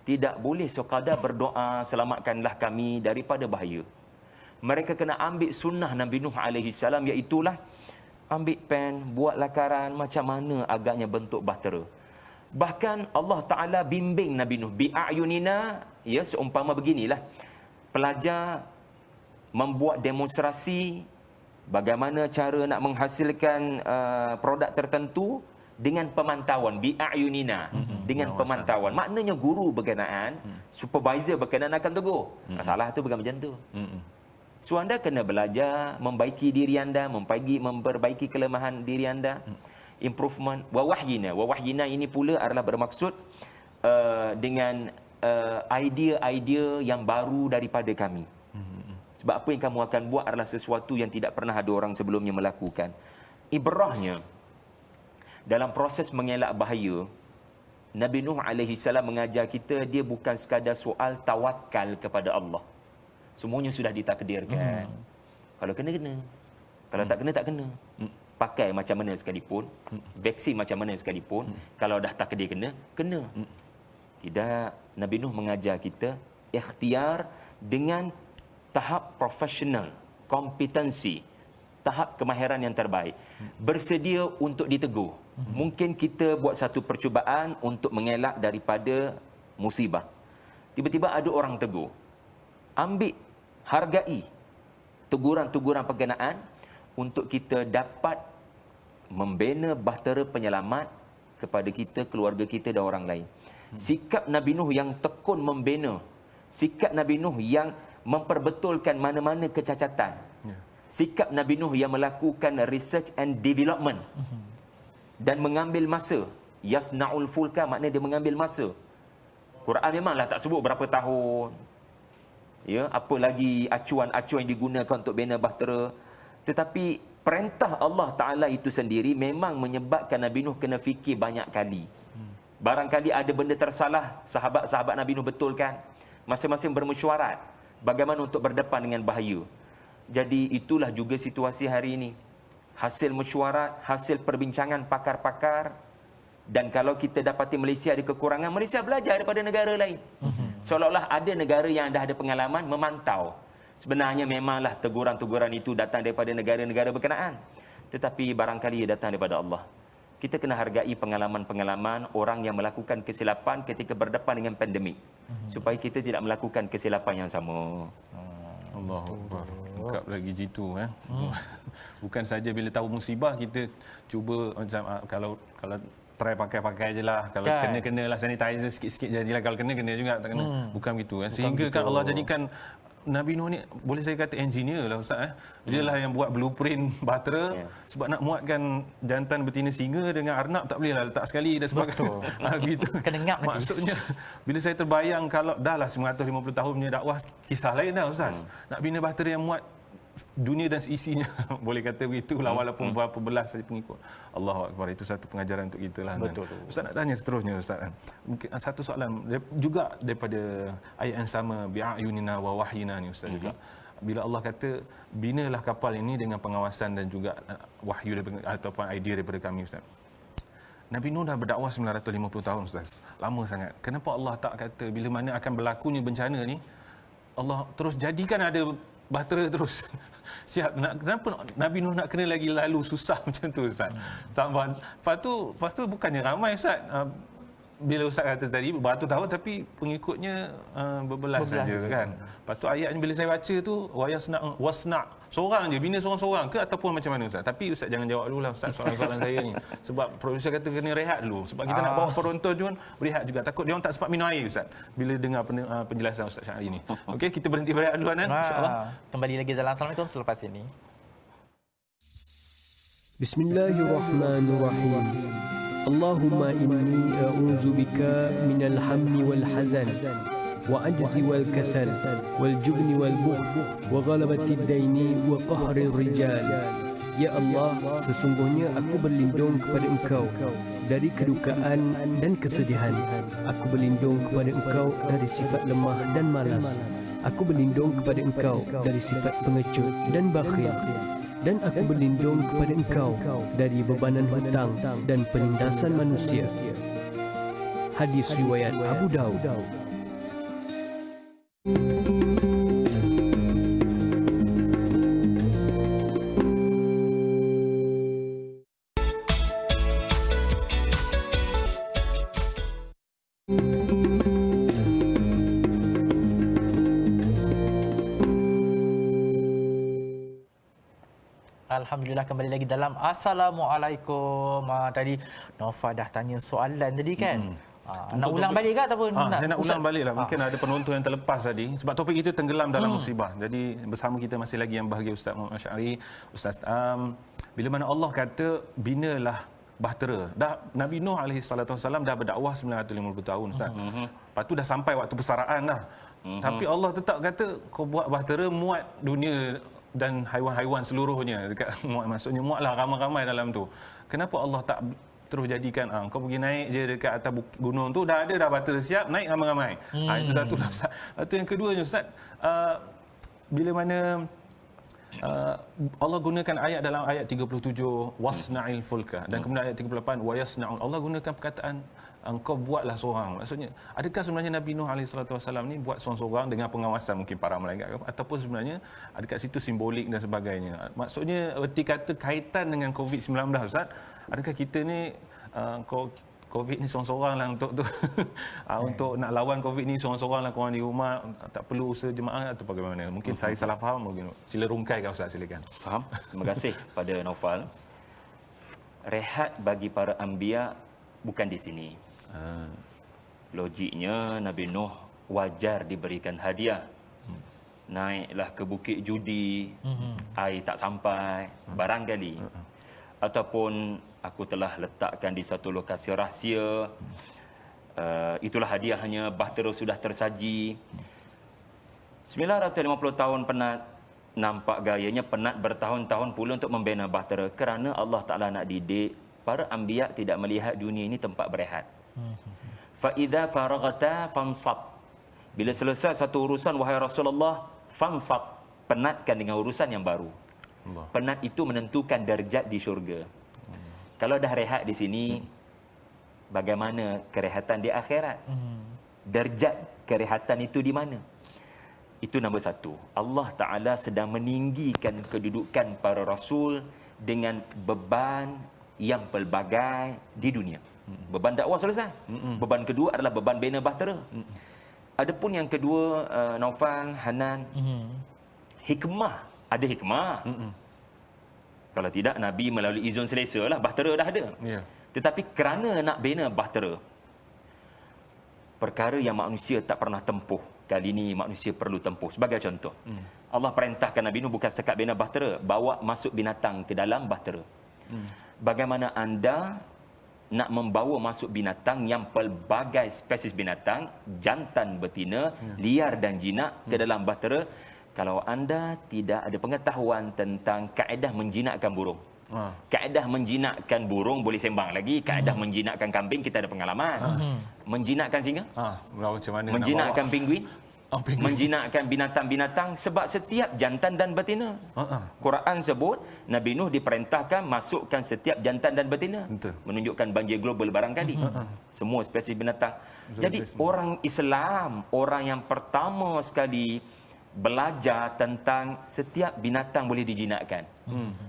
tidak boleh sekadar berdoa, selamatkanlah kami daripada bahaya. Mereka kena ambil sunnah Nabi Nuh AS, iaitulah ambil pen, buat lakaran macam mana agaknya bentuk bahtera. Bahkan Allah Ta'ala bimbing Nabi Nuh bi'ayunina, ya, seumpama beginilah. Pelajar membuat demonstrasi bagaimana cara nak menghasilkan produk tertentu dengan pemantauan bi'ayunina, dengan pemantauan. Maknanya guru berkenaan, supervisor berkenaan akan tegur. Masalah tu bukan macam tu. So anda kena belajar membaiki diri anda, memperbaiki kelemahan diri anda. Improvement wahyina. Wahyina ini pula adalah bermaksud dengan idea-idea yang baru daripada kami. Sebab apa yang kamu akan buat adalah sesuatu yang tidak pernah ada orang sebelumnya melakukan. Ibrahnya, dalam proses mengelak bahaya, Nabi Nuh alaihi salam mengajar kita, dia bukan sekadar soal tawakal kepada Allah. Semuanya sudah ditakdirkan. Kalau kena, kena. Kalau tak kena, tak kena. Pakai macam mana sekalipun, vaksin macam mana sekalipun, kalau dah takdir kena, kena. Tidak, Nabi Nuh mengajar kita ikhtiar dengan tahap profesional, kompetensi, tahap kemahiran yang terbaik. Bersedia untuk ditegur. Mungkin kita buat satu percubaan untuk mengelak daripada musibah. Tiba-tiba ada orang tegur. Ambil, hargai teguran-teguran perkenaan untuk kita dapat membina bahtera penyelamat kepada kita, keluarga kita dan orang lain. Sikap Nabi Nuh yang tekun membina, sikap Nabi Nuh yang memperbetulkan mana-mana kecacatan, sikap Nabi Nuh yang melakukan research and development dan mengambil masa. Yasna'ul fulka maknanya dia mengambil masa. Quran memanglah tak sebut berapa tahun, ya, apa lagi acuan-acuan yang digunakan untuk bina bahtera. Tetapi perintah Allah Ta'ala itu sendiri memang menyebabkan Nabi Nuh kena fikir banyak kali. Barangkali ada benda tersalah, sahabat-sahabat Nabi Nuh betulkan. Masing-masing bermesyuarat bagaimana untuk berdepan dengan bahaya. Jadi itulah juga situasi hari ini. Hasil mesyuarat, hasil perbincangan pakar-pakar. Dan kalau kita dapati Malaysia ada kekurangan, Malaysia belajar daripada negara lain. Seolah-olah ada negara yang dah ada pengalaman memantau. Sebenarnya memanglah teguran-teguran itu datang daripada negara-negara berkenaan. Tetapi barangkali ia datang daripada Allah. Kita kena hargai pengalaman-pengalaman orang yang melakukan kesilapan ketika berdepan dengan pandemik. Supaya kita tidak melakukan kesilapan yang sama. Allahu Akbar. Lengkap lagi jitu. Bukan saja bila tahu musibah, kita cuba macam kalau try pakai je lah. Kalau kena lah sanitizer sikit-sikit jadilah. Kalau kena juga, tak kena. Bukan begitu. Sehingga kan Allah jadikan Nabi Nuh ni, boleh saya kata engineer lah Ustaz. Dia lah yang buat blueprint bahtera. Sebab nak muatkan jantan betina singa dengan arnab tak boleh lah letak sekali dan sebagainya. Gitu. Kena ngap nanti. Maksudnya, bila saya terbayang kalau dah lah 950 tahun punya dakwah, kisah lain dah Ustaz. Nak bina bahtera yang muat dunia dan seisinya, boleh kata begitulah, walaupun berapa belas saja pengikut. Allahu Akbar, itu satu pengajaran untuk kita lah. Betul. Ustaz nak tanya seterusnya Ustaz. Mungkin satu soalan juga daripada ayat yang sama, bi'ayunina wa wahyina ni Ustaz juga. Bila Allah kata binalah kapal ini dengan pengawasan dan juga wahyu ataupun idea daripada kami Ustaz. Nabi Nuh dah berdakwah 950 tahun Ustaz. Lama sangat. Kenapa Allah tak kata bila mana akan berlakunya bencana ni, Allah terus jadikan ada bahtera terus? Siap. Kenapa Nabi Nuh nak kena lagi lalu susah macam tu Ustaz? Lepas tu bukannya ramai Ustaz. Bila Ustaz kata tadi beratus tahun tapi pengikutnya berbelas saja kan. Lepas tu ayatnya bila saya baca tu wasna seorang je, bina seorang-seorang ke ataupun macam mana Ustaz? Tapi Ustaz jangan jawab dululah Ustaz soalan-soalan saya ni. Sebab produser kata kena rehat dulu. Sebab kita nak bawa penonton pun berehat juga. Takut dia orang tak sempat minum air Ustaz bila dengar penjelasan Ustaz Syahri ni. Okey, kita berhenti berehat dulu kan insya-Allah. Kembali lagi dalam Assalamualaikum selepas ini. Bismillahirrahmanirrahim. Allahumma inni a'udzu bika minal hammi wal hazan wa ajzi wal kasal wal jubni wal bukhl wa ghalabatid daini wa qahrir rijal. Ya Allah, sesungguhnya aku berlindung kepada Engkau dari kedukaan dan kesedihan. Aku berlindung kepada Engkau dari sifat lemah dan malas. Aku berlindung kepada Engkau dari sifat pengecut dan bakhil. Dan aku berlindung kepada Engkau dari bebanan hutang dan penindasan manusia. Hadis riwayat Abu Daud. Alhamdulillah, kembali lagi dalam Assalamualaikum. Tadi Nova dah tanya soalan tadi kan? Nak ulang balik ke ataupun saya nak ulang balik lah. Mungkin ada penonton yang terlepas tadi. Sebab topik kita tenggelam dalam musibah. Jadi bersama kita masih lagi yang bahagia Ustaz Muhammad Syahri. Ustaz, bila mana Allah kata binalah bahtera. Dah Nabi Nuh alaihissalam dah berdakwah 950 tahun Ustaz. Lepas tu dah sampai waktu persaraan dah. Tapi Allah tetap kata kau buat bahtera muat dunia dan haiwan-haiwan seluruhnya dekat muat, maksudnya muatlah ramai-ramai dalam tu. Kenapa Allah tak terus jadikan kau pergi naik je dekat atas gunung tu dah ada dah bahtera siap, naik ramai-ramai. Itu satu lah Ustaz. Itu yang keduanya Ustaz, bila mana Allah gunakan ayat dalam ayat 37 wasna'il fulka dan kemudian ayat 38 wayasna'un. Allah gunakan perkataan engkau buatlah seorang. Maksudnya adakah sebenarnya Nabi Nuh alaihi salatu wasallam ni buat seorang-seorang dengan pengawasan mungkin para malaikat ataupun sebenarnya ada kat situ simbolik dan sebagainya. Maksudnya erti kata kaitan dengan COVID-19 Ustaz. Adakah kita ni COVID ni seorang-seorang lah untuk tu untuk nak lawan COVID ni seorang-seorang lah korang di rumah, tak perlu usaha jemaah atau bagaimana? Mungkin saya salah faham, mungkin sila rungkaikan Ustaz, silakan. Faham? Terima kasih pada Naufal. Rehat bagi para anbiya bukan di sini. Logiknya Nabi Nuh wajar diberikan hadiah. Naiklah ke bukit judi, air tak sampai, barangkali. Ataupun aku telah letakkan di satu lokasi rahsia. Itulah hadiahnya, bahtera sudah tersaji. 950 tahun penat, nampak gayanya penat bertahun-tahun pula untuk membina bahtera kerana Allah Ta'ala nak didik para anbiya tidak melihat dunia ini tempat berehat. Fa idza faraghta fansab. Bila selesai satu urusan wahai Rasulullah, fansab, penatkan dengan urusan yang baru. Penat itu menentukan darjat di syurga. Kalau dah rehat di sini, bagaimana kerehatan di akhirat? Darjat kerehatan itu di mana? Itu nombor satu. Allah Ta'ala sedang meninggikan kedudukan para rasul dengan beban yang pelbagai di dunia. Beban dakwah selesai. Beban kedua adalah beban bina bahtera. Adapun yang kedua, Naufal, Hanan, hikmah. Ada hikmah. Kalau tidak, Nabi melalui izun selesa lah, bahtera dah ada. Tetapi kerana nak bina bahtera, perkara yang manusia tak pernah tempuh, kali ini manusia perlu tempuh. Sebagai contoh, Allah perintahkan Nabi Nuh bukan setakat bina bahtera, bawa masuk binatang ke dalam bahtera. Bagaimana anda nak membawa masuk binatang yang pelbagai spesies binatang, jantan, betina, liar dan jinak ke dalam bahtera, kalau anda tidak ada pengetahuan tentang kaedah menjinakkan burung. Kaedah menjinakkan burung boleh sembang lagi, kaedah menjinakkan kambing kita ada pengalaman. Menjinakkan singa? Macam mana menjinakkan pinguin? Menjinakkan binatang-binatang sebab setiap jantan dan betina. Quran sebut Nabi Nuh diperintahkan masukkan setiap jantan dan betina. Menunjukkan banjir global barangkali. Semua spesies binatang. Jadi orang Islam, orang yang pertama sekali belajar tentang setiap binatang boleh dijinakkan.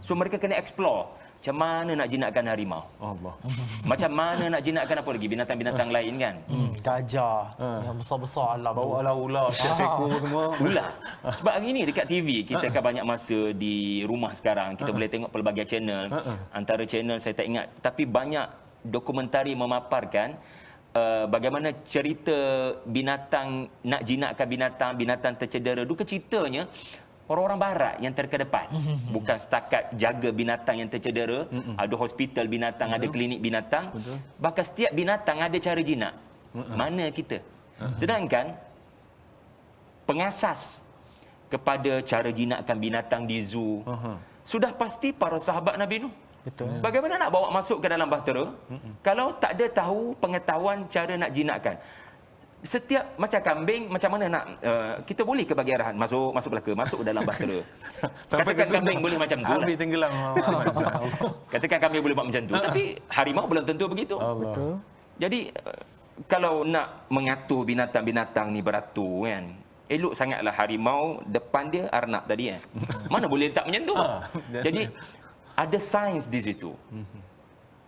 So mereka kena explore. Macam mana nak jinakkan harimau? Allah. Macam mana nak jinakkan apa lagi? Binatang-binatang lain kan? Gajah. Yang besar-besar lah. Bawa lah ular, seko semua. Ular. Sebab hari ni dekat TV, kita akan banyak masa di rumah sekarang. Kita boleh tengok pelbagai channel. Antara channel saya tak ingat. Tapi banyak dokumentari memaparkan bagaimana cerita binatang, nak jinakkan binatang, binatang tercedera. Duka ceritanya, orang-orang barat yang terkedepan. Bukan setakat jaga binatang yang tercedera, ada hospital binatang, ada klinik binatang. Bahkan setiap binatang ada cara jinak. Mana kita? Sedangkan pengasas kepada cara jinakkan binatang di zoo sudah pasti para sahabat Nabi Nuh. Betul. Bagaimana nak bawa masuk ke dalam bahtera kalau tak ada tahu pengetahuan cara nak jinakkan? Setiap macam kambing, macam mana nak kita boleh ke bagi arahan masuk Melaka, masuk ke dalam bahtera. Katakan kambing boleh macam tu lah. Tenggelam. Katakan kambing boleh buat macam tu, tapi harimau belum tentu begitu. Betul. Jadi kalau nak mengatur binatang-binatang ni beratur kan, elok sangatlah harimau depan dia arnab tadi kan. Mana boleh letak macam tu. Jadi ada sains di situ.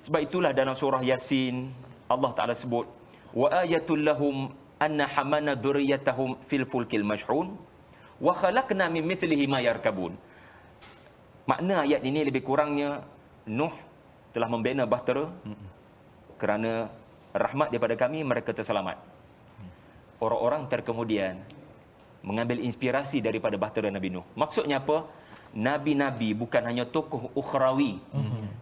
Sebab itulah dalam surah Yasin Allah Taala sebut wa ayatul lahum anna hamana dzurriyyatahum fil fulkil mashhun wa khalaqna min mithlihi ma yarkabun. Makna ayat ini lebih kurangnya Nuh telah membina bahtera kerana rahmat daripada kami mereka terselamat. Orang-orang terkemudian mengambil inspirasi daripada bahtera Nabi Nuh. Maksudnya apa? Nabi-nabi bukan hanya tokoh ukhrawi.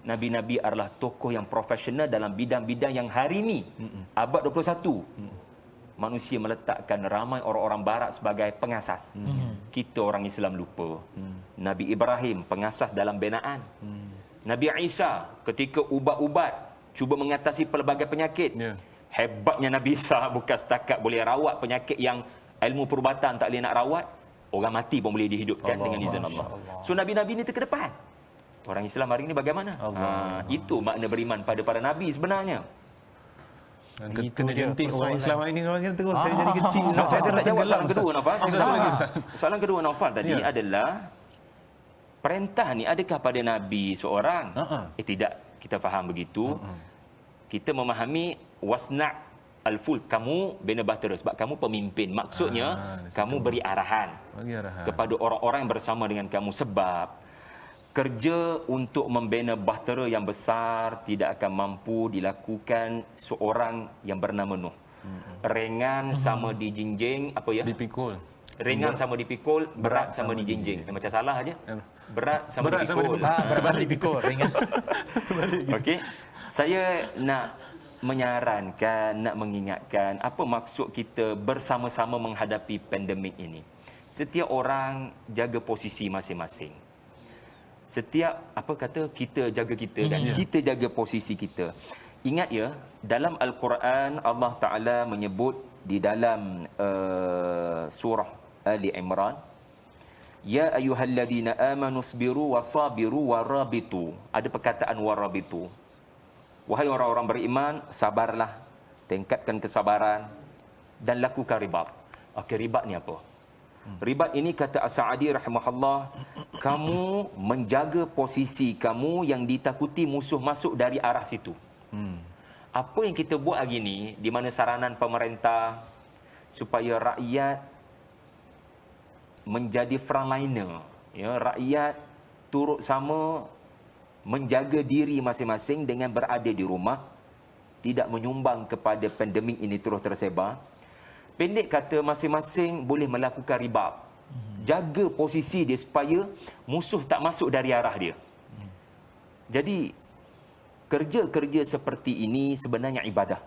Nabi-nabi adalah tokoh yang profesional dalam bidang-bidang yang hari ini, abad 21, manusia meletakkan ramai orang-orang barat sebagai pengasas. Kita orang Islam lupa. Nabi Ibrahim pengasas dalam binaan. Nabi Isa ketika ubat-ubat cuba mengatasi pelbagai penyakit. Ya. Hebatnya Nabi Isa bukan setakat boleh rawat penyakit yang ilmu perubatan tak boleh nak rawat, orang mati pun boleh dihidupkan dengan izin Allah. So Nabi-Nabi ni terkedepan. Orang Islam hari ini bagaimana? Itu makna beriman pada para Nabi sebenarnya. Kena jentik orang Islam hari ini orang terus saya jadi kecil. Saya tak jawab soalan kedua, Naufal. Ustaz. Soalan kedua Naufal tadi adalah perintah ni adakah pada Nabi seorang? Tidak, kita faham begitu. Kita memahami wasna' al-ful, kamu bina bahtera sebab kamu pemimpin. Maksudnya kamu beri arahan kepada orang-orang yang bersama dengan kamu, sebab kerja untuk membina bahtera yang besar tidak akan mampu dilakukan seorang yang bernama Nuh. Ringan sama dijinjing, apa ya? Dipikul. Ringan sama dipikul, berat sama dijinjing. Macam salah aja. Berat sama dipikul. Berat dipikul, ringan. Okey. Saya nak menyarankan, nak mengingatkan apa maksud kita bersama-sama menghadapi pandemik ini. Setiap orang jaga posisi masing-masing. Setiap kita jaga kita kan, kita jaga posisi kita. Ingat ya, dalam Al-Quran Allah Taala menyebut di dalam surah Ali Imran, ya ayyuhalladzina amanu sabiru wasabiru warabitu. Ada perkataan warabitu. Wahai orang-orang beriman, sabarlah, tingkatkan kesabaran dan lakukan ribat. Okey, ribat ni apa? Ribat ini kata As-Sa'di rahimahullah, kamu menjaga posisi kamu yang ditakuti musuh masuk dari arah situ. Apa yang kita buat hari ini di mana saranan pemerintah supaya rakyat menjadi frontliner, ya, rakyat turut sama menjaga diri masing-masing dengan berada di rumah, tidak menyumbang kepada pandemik ini terus tersebar. Pendek kata, masing-masing boleh melakukan ribat. Jaga posisi dia supaya musuh tak masuk dari arah dia. Jadi, kerja-kerja seperti ini sebenarnya ibadah.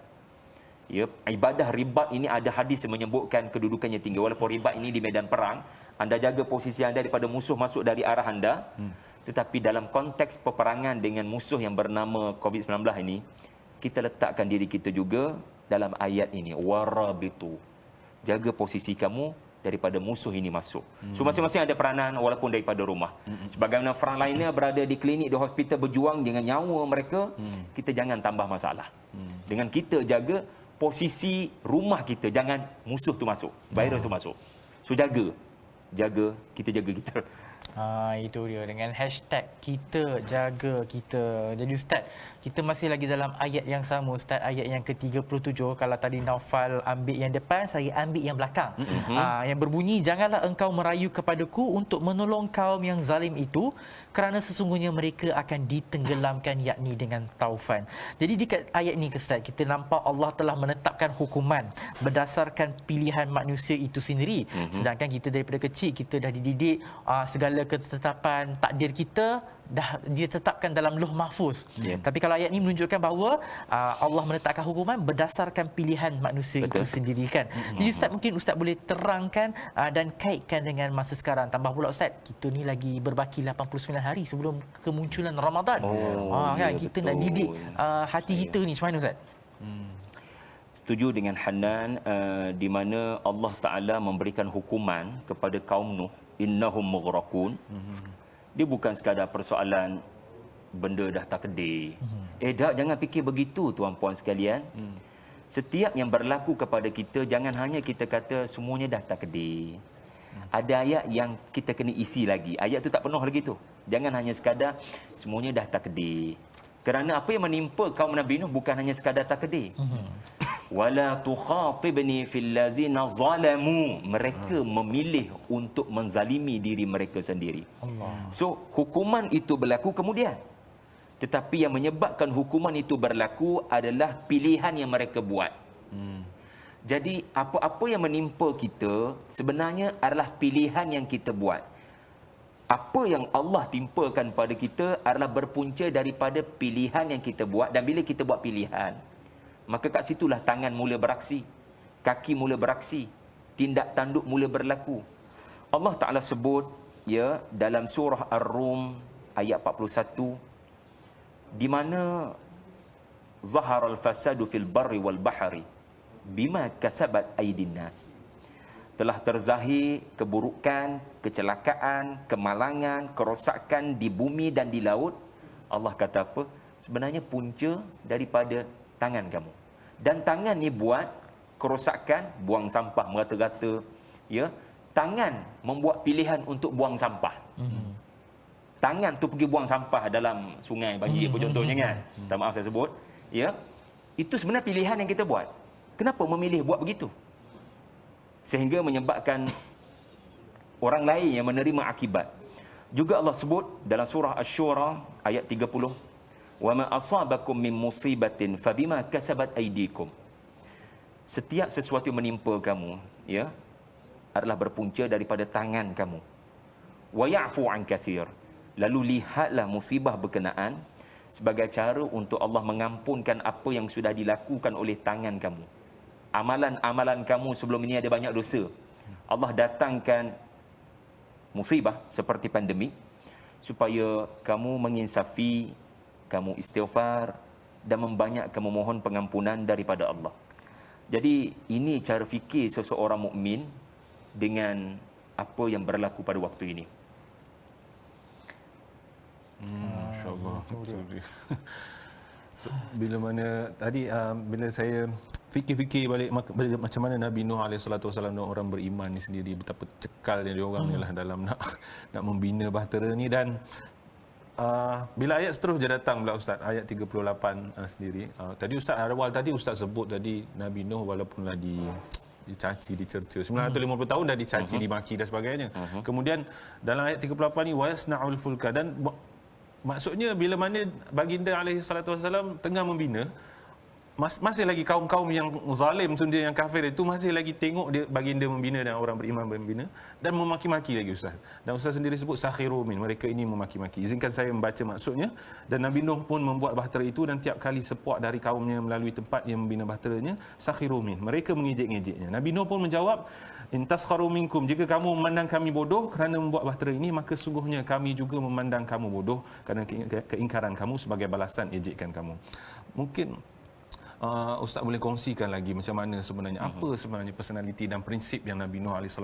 Ya, ibadah ribat ini ada hadis yang menyebutkan kedudukannya tinggi. Walaupun ribat ini di medan perang, anda jaga posisi anda daripada musuh masuk dari arah anda. Tetapi dalam konteks peperangan dengan musuh yang bernama COVID-19 ini, kita letakkan diri kita juga dalam ayat ini. Warabitu. Jaga posisi kamu daripada musuh ini masuk. So masing-masing ada peranan walaupun daripada rumah. Sebagaimana frontliner berada di klinik, di hospital berjuang dengan nyawa mereka, kita jangan tambah masalah. Dengan kita jaga posisi rumah kita, jangan musuh tu masuk, virus tu masuk. So jaga, kita jaga kita. Itu dia dengan hashtag kita jaga kita. Jadi Ustaz, kita masih lagi dalam ayat yang sama Ustaz, ayat yang ke-37. Kalau tadi Naufal ambil yang depan, saya ambil yang belakang. Yang berbunyi, janganlah engkau merayu kepadaku untuk menolong kaum yang zalim itu, kerana sesungguhnya mereka akan ditenggelamkan, yakni dengan taufan. Jadi di ayat ni Ustaz, kita nampak Allah telah menetapkan hukuman berdasarkan pilihan manusia itu sendiri. Sedangkan kita daripada kecil kita dah dididik segala ketetapan takdir kita dah ditetapkan dalam Lauh Mahfuz. Tapi kalau ayat ini menunjukkan bahawa Allah menetapkan hukuman berdasarkan pilihan manusia itu sendiri kan. Jadi Ustaz, mungkin Ustaz boleh terangkan dan kaitkan dengan masa sekarang. Tambah pula Ustaz, kita ni lagi berbaki 89 hari sebelum kemunculan Ramadan. Kan kita nak didik hati kita ni macam mana Ustaz? Setuju dengan Hanan, di mana Allah Taala memberikan hukuman kepada kaum Nuh, innahum mughraqun. Dia bukan sekadar persoalan benda dah takdir. Jangan fikir begitu tuan-puan sekalian. Setiap yang berlaku kepada kita, jangan hanya kita kata semuanya dah takdir. Ada ayat yang kita kena isi lagi. Ayat tu tak penuh lagi tu. Jangan hanya sekadar semuanya dah takdir. Kerana apa yang menimpa kaum Nabi Nuh bukan hanya sekadar takdir. Wala tukhatibni fil ladzina zalamu. Mereka memilih untuk menzalimi diri mereka sendiri. So hukuman itu berlaku kemudian. Tetapi yang menyebabkan hukuman itu berlaku adalah pilihan yang mereka buat. Jadi apa-apa yang menimpa kita sebenarnya adalah pilihan yang kita buat. Apa yang Allah timpakan pada kita adalah berpunca daripada pilihan yang kita buat. Dan bila kita buat pilihan, maka kat situlah tangan mula beraksi, kaki mula beraksi, tindak tanduk mula berlaku. Allah Ta'ala sebut ya dalam surah Ar-Rum ayat 41, di mana zaharal fasadu fil barri wal bahri bima kasabat aydin nas. Telah terzahir keburukan, kecelakaan, kemalangan, kerosakan di bumi dan di laut. Allah kata apa? Sebenarnya punca daripada tangan kamu. Dan tangan ni buat kerosakan, buang sampah merata-rata, ya. Tangan membuat pilihan untuk buang sampah. Tangan tu pergi buang sampah dalam sungai, banjir apa contohnya kan. Tak maaf saya sebut, ya. Itu sebenarnya pilihan yang kita buat. Kenapa memilih buat begitu? Sehingga menyebabkan orang lain yang menerima akibat. Juga Allah sebut dalam surah Asy-Syura ayat 30, "Wa ma asabakum min musibatin fabima kasabat aydikum." Setiap sesuatu yang menimpa kamu, ya, adalah berpunca daripada tangan kamu. Wa ya'fu an katsir. Lalu lihatlah musibah berkenaan sebagai cara untuk Allah mengampunkan apa yang sudah dilakukan oleh tangan kamu. Amalan-amalan kamu sebelum ini ada banyak dosa. Allah datangkan musibah seperti pandemik supaya kamu menginsafi, kamu istighfar dan membanyakkan memohon pengampunan daripada Allah. Jadi ini cara fikir seseorang mukmin dengan apa yang berlaku pada waktu ini. InsyaAllah. Bila mana tadi bila saya fikir-fikir balik macam mana Nabi Nuh AS dan orang beriman ni sendiri, betapa cekalnya dia orang ni lah dalam nak membina bahtera ni. Dan bila ayat seterusnya datang pula Ustaz, ayat 38 sendiri. Tadi Ustaz awal tadi Ustaz sebut tadi Nabi Nuh walaupun dicaci, dicerca. 950 tahun dah dicaci, dimaki dan sebagainya. Kemudian dalam ayat 38 ni wasna'ul fulka, dan maksudnya bila mana baginda alaihi salatu wasallam tengah membina, masih lagi kaum-kaum yang zalim sendiri, yang kafir itu masih lagi tengok dia baginda membina dan orang beriman membina dan memaki-maki lagi Ustaz. Dan Ustaz sendiri sebut sakhiru min, mereka ini memaki-maki. Izinkan saya membaca maksudnya. Dan Nabi Nuh pun membuat bahtera itu, dan tiap kali sepuak dari kaumnya melalui tempat yang membina bahteranya, sakhiru min, mereka mengejek-ngejeknya. Nabi Nuh pun menjawab, in taskharu minkum, jika kamu memandang kami bodoh kerana membuat bahtera ini, maka sungguhnya kami juga memandang kamu bodoh kerana keingkaran kamu sebagai balasan ejekan kamu. Mungkin Ustaz boleh kongsikan lagi macam mana sebenarnya, apa sebenarnya personaliti dan prinsip yang Nabi Nuh AS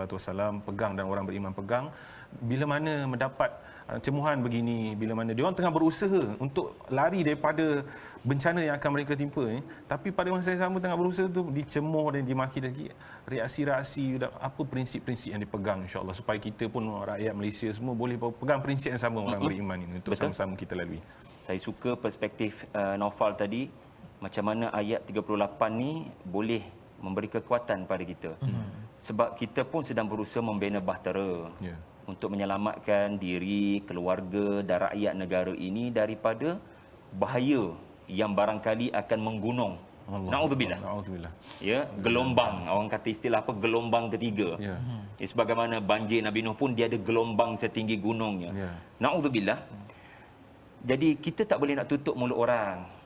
pegang dan orang beriman pegang bila mana mendapat cemuhan begini, bila mana dia orang tengah berusaha untuk lari daripada bencana yang akan mereka timpa ni, tapi pada masa yang sama tengah berusaha tu dicemuh dan dimaki lagi. Reaksi-reaksi, apa prinsip-prinsip yang dipegang insya-Allah supaya kita pun rakyat Malaysia semua boleh pegang prinsip yang sama orang beriman ini untuk sama-sama kita lalui. Saya suka perspektif Naufal tadi, macam mana ayat 38 ni boleh memberi kekuatan pada kita. Sebab kita pun sedang berusaha membina bahtera untuk menyelamatkan diri, keluarga dan rakyat negara ini daripada bahaya yang barangkali akan menggunung. Na'udzubillah. Ya, gelombang. Orang kata istilah apa? Gelombang ketiga. Sebagaimana banjir Nabi Nuh pun dia ada gelombang setinggi gunungnya. Na'udzubillah. Jadi kita tak boleh nak tutup mulut orang.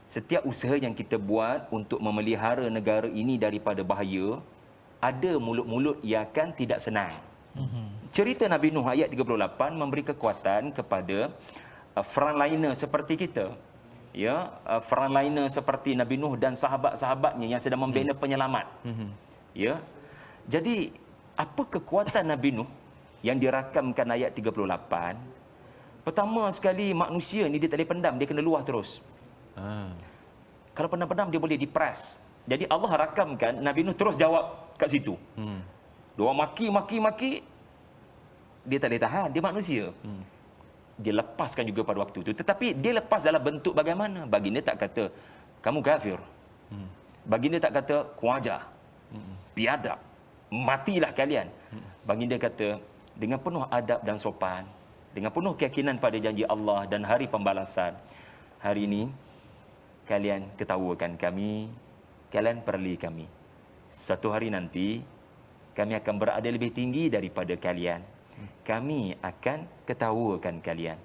Setiap usaha yang kita buat untuk memelihara negara ini daripada bahaya, ada mulut-mulut yang akan tidak senang. Cerita Nabi Nuh ayat 38 memberi kekuatan kepada frontliner seperti kita. Ya, frontliner seperti Nabi Nuh dan sahabat-sahabatnya yang sedang membina penyelamat. Ya. Jadi, apa kekuatan Nabi Nuh yang dirakamkan ayat 38? Pertama sekali, manusia ni dia tak boleh pendam, dia kena luah terus. Kalau pendam-pendam dia boleh dipres. Jadi Allah rakamkan Nabi Nuh terus jawab kat situ. Dia maki, dia tak boleh tahan, dia manusia. Dia lepaskan juga pada waktu itu. Tetapi dia lepas dalam bentuk bagaimana? Baginda tak kata kamu kafir. Baginda tak kata kuajar, biadab, matilah kalian. Baginda kata dengan penuh adab dan sopan, dengan penuh keyakinan pada janji Allah dan hari pembalasan. Hari ini kalian ketawakan kami, kalian perli kami. Satu hari nanti, kami akan berada lebih tinggi daripada kalian. Kami akan ketawakan kalian.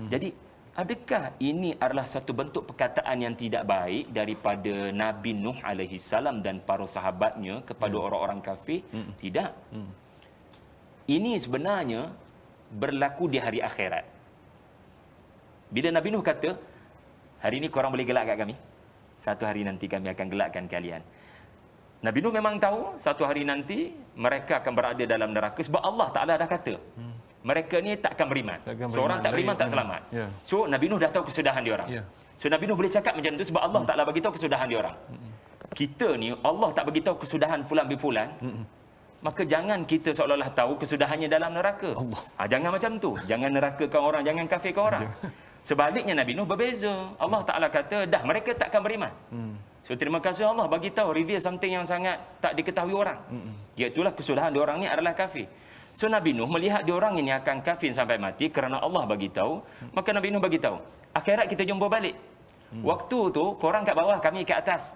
Jadi, adakah ini adalah satu bentuk perkataan yang tidak baik daripada Nabi Nuh AS dan para sahabatnya kepada orang-orang kafir? Tidak. Ini sebenarnya berlaku di hari akhirat. Bila Nabi Nuh kata, hari ini korang boleh gelak kat kami. satu hari nanti kami akan gelakkan kalian. Nabi Nuh memang tahu satu hari nanti mereka akan berada dalam neraka sebab Allah Ta'ala dah kata mereka ni takkan beriman. Seorang tak beriman tak selamat. So Nabi Nuh dah tahu kesudahan dia orang. So Nabi Nuh boleh cakap macam tu sebab Allah Ta'ala bagi tahu kesudahan dia orang. Kita ni Allah tak bagi tahu kesudahan fulan bin fulan. Maka jangan kita seolah-olah tahu kesudahannya dalam neraka. Jangan macam tu. Jangan nerakakan orang, jangan kafirkan orang. Sebaliknya Nabi Nuh berbeza. Allah Ta'ala kata dah mereka takkan beriman. So terima kasih Allah bagi tahu reveal something yang sangat tak diketahui orang. Iaitulah kesudahan diorang ni adalah kafir. So Nabi Nuh melihat diorang ini akan kafir sampai mati kerana Allah bagi tahu, maka Nabi Nuh bagi tahu, akhirat kita jumpa balik. Waktu tu korang kat bawah, kami kat atas.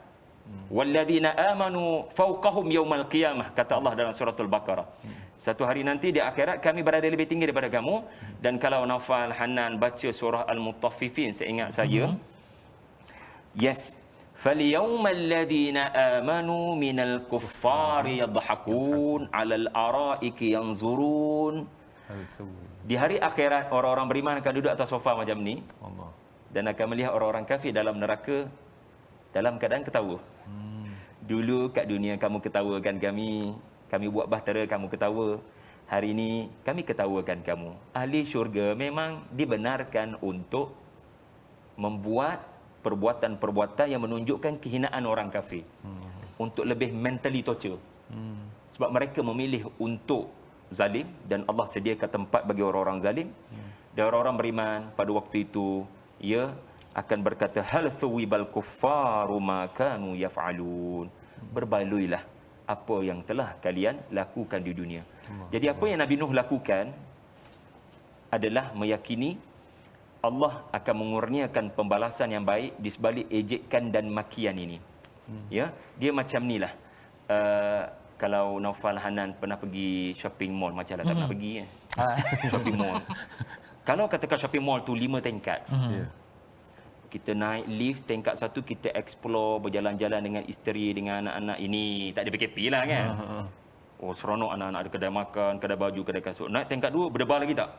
Walladzina amanu fawqahum yaumal qiyamah, kata Allah dalam suratul Baqarah. Satu hari nanti di akhirat kami berada lebih tinggi daripada kamu. Dan kalau Naufal, Hanan baca surah Al-Mutaffifin seingat saya, yes, فَالْيَوْمَ الَّذِينَ آمَنُوا مِنَ الْكُفَّارِ يَضْحَكُونَ عَلَى الْأَرَائِكِ يَنْظُرُونَ. Di hari akhirat orang-orang beriman akan duduk atas sofa macam ni dan akan melihat orang-orang kafir dalam neraka dalam keadaan ketawa. Dulu kat dunia kamu ketawakan kami buat bahtera kamu ketawa. Hari ini kami ketawakan kamu. Ahli syurga memang dibenarkan untuk membuat perbuatan-perbuatan yang menunjukkan kehinaan orang kafir. Untuk lebih mentally torture. Sebab mereka memilih untuk zalim dan Allah sediakan tempat bagi orang-orang zalim. Dan orang-orang beriman pada waktu itu ia akan berkata hal thuwibal kuffaru ma kanu yaf'alun. Berbaluilah apa yang telah kalian lakukan di dunia. Jadi apa yang Nabi Nuh lakukan adalah meyakini Allah akan mengurniakan pembalasan yang baik di sebalik ejekan dan makian ini. Ya, dia macam nilah. Kalau Naufal, Hanan pernah pergi shopping mall, macam tak pernah pergi shopping mall. Kalau katakan shopping mall tu 5 tingkat. Kita naik lift tingkat 1, kita explore, berjalan-jalan dengan isteri, dengan anak-anak. Ini tak ada PKP lah kan. Oh, seronok anak-anak ada kedai makan, kedai baju, kedai kasut. Naik tingkat 2, berdebar lagi tak?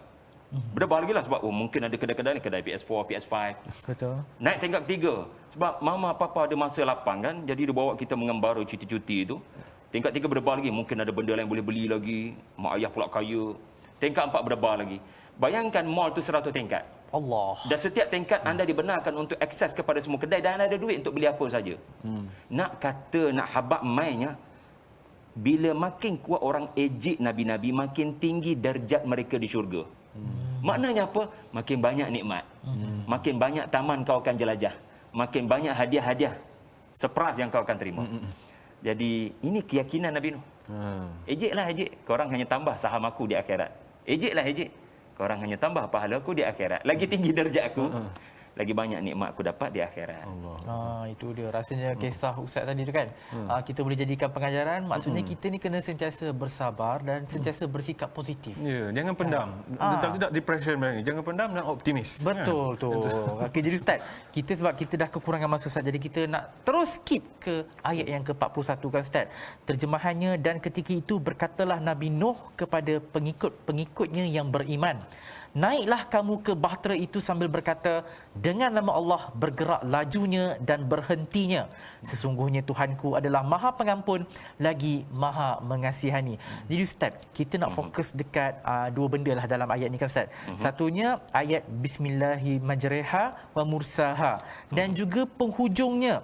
Berdebar lagi lah sebab mungkin ada kedai-kedai ni, kedai PS4, PS5. Betul. Naik tingkat 3 sebab mama papa ada masa lapang kan, jadi dia bawa kita mengembara cuti-cuti tu. Tingkat 3 berdebar lagi, mungkin ada benda lain boleh beli lagi, mak ayah pula kaya. Tingkat 4 berdebar lagi. Bayangkan mall tu 100 tingkat. Allah. Dan setiap tingkat anda dibenarkan untuk akses kepada semua kedai dan anda ada duit untuk beli apa saja. Nak kata nak habaq mainnya, bila makin kuat orang ejek nabi-nabi, makin tinggi darjat mereka di syurga. Maknanya apa? Makin banyak nikmat. Makin banyak taman kau akan jelajah. Makin banyak hadiah-hadiah surprise yang kau akan terima. Jadi ini keyakinan Nabi Nuh. Ejeklah ejek, korang hanya tambah saham aku di akhirat. Ejeklah ejek, korang hanya tambah pahala aku di akhirat. Lagi tinggi darjat aku, lagi banyak nikmat aku dapat di akhirat. Itu dia rasanya kisah Ustaz tadi tu kan. Kita boleh jadikan pengajaran, maksudnya kita ni kena sentiasa bersabar dan sentiasa bersikap positif. Ya, jangan pendam. Tidak depression ni. Jangan pendam dan optimis. Betul tu. Okey, jadi Ustaz, kita sebab kita dah kekurangan masa Ustaz, jadi kita nak terus skip ke ayat yang ke-41 kan Ustaz. Terjemahannya, dan ketika itu berkatalah Nabi Nuh kepada pengikut-pengikutnya yang beriman, naiklah kamu ke bahtera itu sambil berkata, dengan nama Allah bergerak lajunya dan berhentinya. Sesungguhnya Tuhanku adalah Maha Pengampun lagi Maha Mengasihani. Jadi Ustaz, kita nak fokus dekat dua benda lah dalam ayat ni kan Ustaz. Satunya ayat Bismillahirrahmanirrahim wa mursaha, dan juga penghujungnya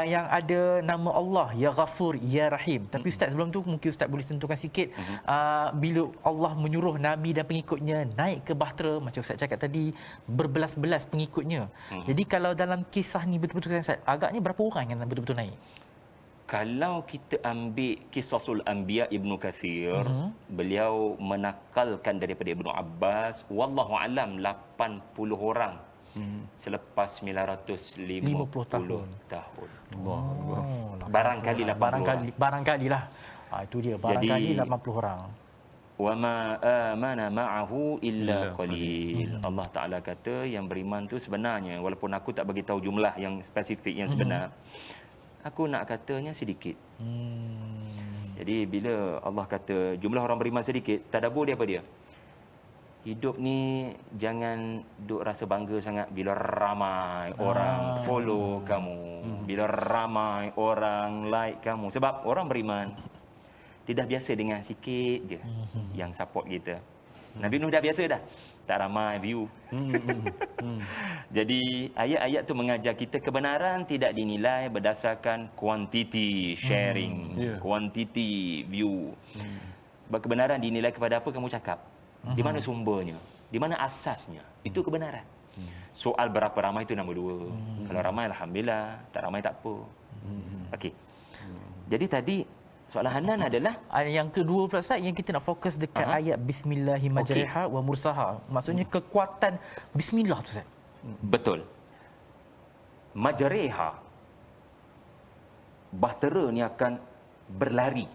yang ada nama Allah, Ya Ghafur, Ya Rahim. Tapi Ustaz, sebelum tu mungkin Ustaz boleh sentuhkan sikit bila Allah menyuruh Nabi dan pengikutnya naik ke bahtera, macam Ustaz cakap tadi, berbelas-belas pengikutnya. Jadi kalau dalam kisah ni betul-betul kan Ustaz, agaknya berapa orang yang betul-betul naik? Kalau kita ambil Qisasul Anbiya Ibnu Kathir, beliau menakalkan daripada Ibnu Abbas, wallahu alam 80 orang selepas 950 tahun. Barangkalilah. Itu dia, barangkali 80 orang. Wa ma amana ma'ahu illa qalil. Allah Taala kata yang beriman tu sebenarnya, walaupun aku tak bagi tahu jumlah yang spesifik yang sebenar, aku nak katanya sedikit. Jadi bila Allah kata jumlah orang beriman sedikit, tadabbur dia apa dia? hidup ni jangan duk rasa bangga sangat bila ramai orang follow kamu, bila ramai orang like kamu. Sebab orang beriman tidak biasa dengan sikit je yang support kita. Nabi Nuh dah biasa dah, tak ramai view. Jadi ayat-ayat tu mengajar kita kebenaran tidak dinilai berdasarkan kuantiti sharing, kuantiti view. Kebenaran dinilai kepada apa kamu cakap. Di mana sumbernya? Di mana asasnya? Itu kebenaran. Soal berapa ramai itu nombor dua. Kalau ramai alhamdulillah, tak ramai tak apa. Okey. Jadi tadi soalan Hanan adalah yang kedua pula Ustaz, yang kita nak fokus dekat ayat bismillahirrahmanirrahim wa mursaha. Maksudnya kekuatan bismillah tu Ustaz. Betul. Majariha, bahtera ni akan berlari.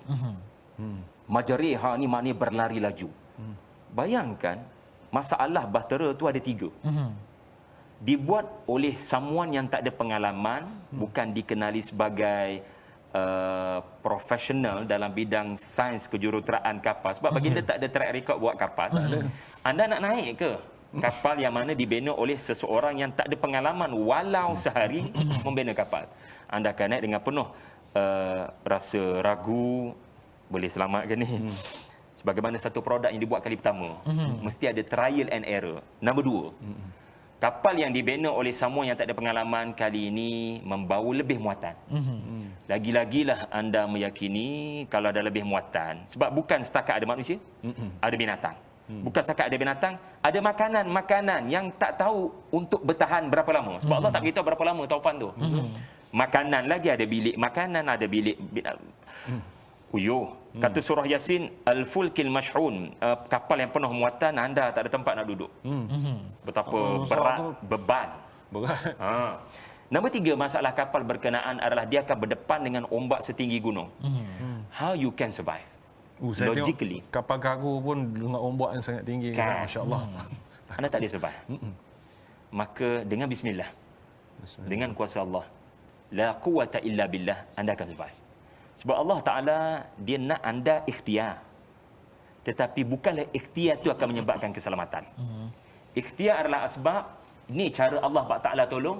Majariha ni maknanya berlari laju. Bayangkan masalah bahtera tu ada 3. Dibuat oleh someone yang tak ada pengalaman, bukan dikenali sebagai profesional dalam bidang sains kejuruteraan kapal. Sebab baginda tak ada track record buat kapal. Anda nak naik ke kapal yang mana dibina oleh seseorang yang tak ada pengalaman walau sehari membina kapal? Anda akan naik dengan penuh rasa ragu, boleh selamat ke ni? Sebagaimana satu produk yang dibuat kali pertama, mesti ada trial and error. Nombor 2, kapal yang dibina oleh someone yang tak ada pengalaman kali ini membawa lebih muatan. Lagi-lagilah anda meyakini kalau ada lebih muatan. Sebab bukan setakat ada manusia, ada binatang. Bukan setakat ada binatang, ada makanan-makanan yang tak tahu untuk bertahan berapa lama. Sebab Allah tak beritahu berapa lama taufan tu. Makanan lagi, ada bilik makanan, ada bilik uyuh. Kata surah Yasin, al-fulkil mash'un, kapal yang penuh muatan, anda tak ada tempat nak duduk. Betapa berat beban. Nombor 3, masalah kapal berkenaan adalah dia akan berdepan dengan ombak setinggi gunung. How you can survive? Saya Logically. Kapal kargo pun dengan ombak yang sangat tinggi. Kan? Masya-Allah. Anda tak boleh survive. Maka dengan bismillah, dengan kuasa Allah, la quwwata illa billah, anda akan survive. Sebab Allah Ta'ala, dia nak anda ikhtiar. Tetapi bukanlah ikhtiar itu akan menyebabkan keselamatan. Ikhtiar adalah asbab. Ini cara Allah Ta'ala tolong.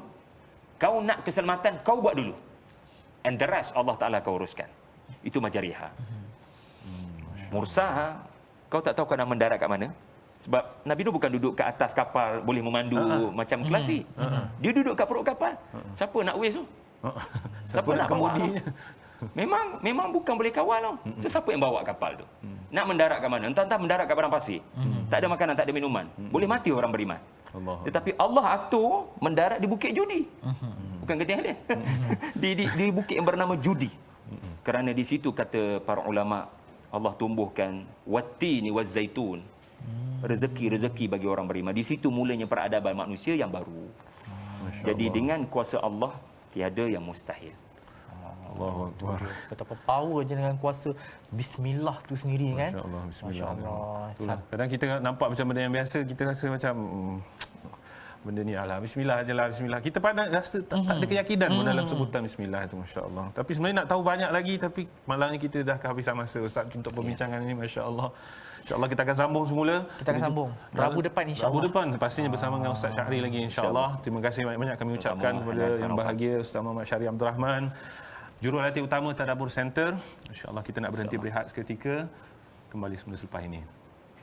Kau nak keselamatan, kau buat dulu. And the rest Allah Ta'ala kau uruskan. Itu majariha. Mursaha, kau tak tahu kau nak mendarat kat mana. Sebab Nabi Nuh bukan duduk kat atas kapal, boleh memandu macam klasik. Dia duduk kat perut kapal. Siapa nak waste tu? Siapa nak kemudinya? Memang bukan boleh kawal tau. So, siapa yang bawa kapal tu? Nak mendarat kat mana? Entah-entah mendarat kat padang pasir. Tak ada makanan, tak ada minuman. Boleh mati orang beriman. Tetapi Allah atur mendarat di bukit judi. Bukan kata yang lain. Di bukit yang bernama Judi. Kerana di situ kata para ulama, Allah tumbuhkan wattini wazzaitun. Rezeki-rezeki bagi orang beriman. Di situ mulanya peradaban manusia yang baru. Jadi dengan kuasa Allah, tiada yang mustahil. Allahu Akbar. Betapa power je dengan kuasa bismillah tu sendiri kan. Masya-Allah, bismillah. Masya-Allah. Itulah. Kadang kita nampak macam benda yang biasa, kita rasa macam benda ni alah bismillah ajalah bismillah. Kita pandang rasa tak ada keyakinan pun dalam sebutan bismillah itu, masya-Allah. Tapi sebenarnya nak tahu banyak lagi, tapi malangnya kita dah kehabisan masa Ustaz untuk perbincangan ini, masya-Allah. InsyaAllah kita akan sambung semula. Kita akan sambung Rabu depan insya-Allah. Rabu depan pastinya bersama dengan Ustaz Syahri lagi insya-Allah. Terima kasih banyak-banyak kami ucapkan kepada yang bahagia Ustaz Muhammad Syahri Abdul Rahman, Jurulatih Utama Tadabbur Center. InsyaAllah kita nak berhenti berehat seketika. Kembali semula selepas ini.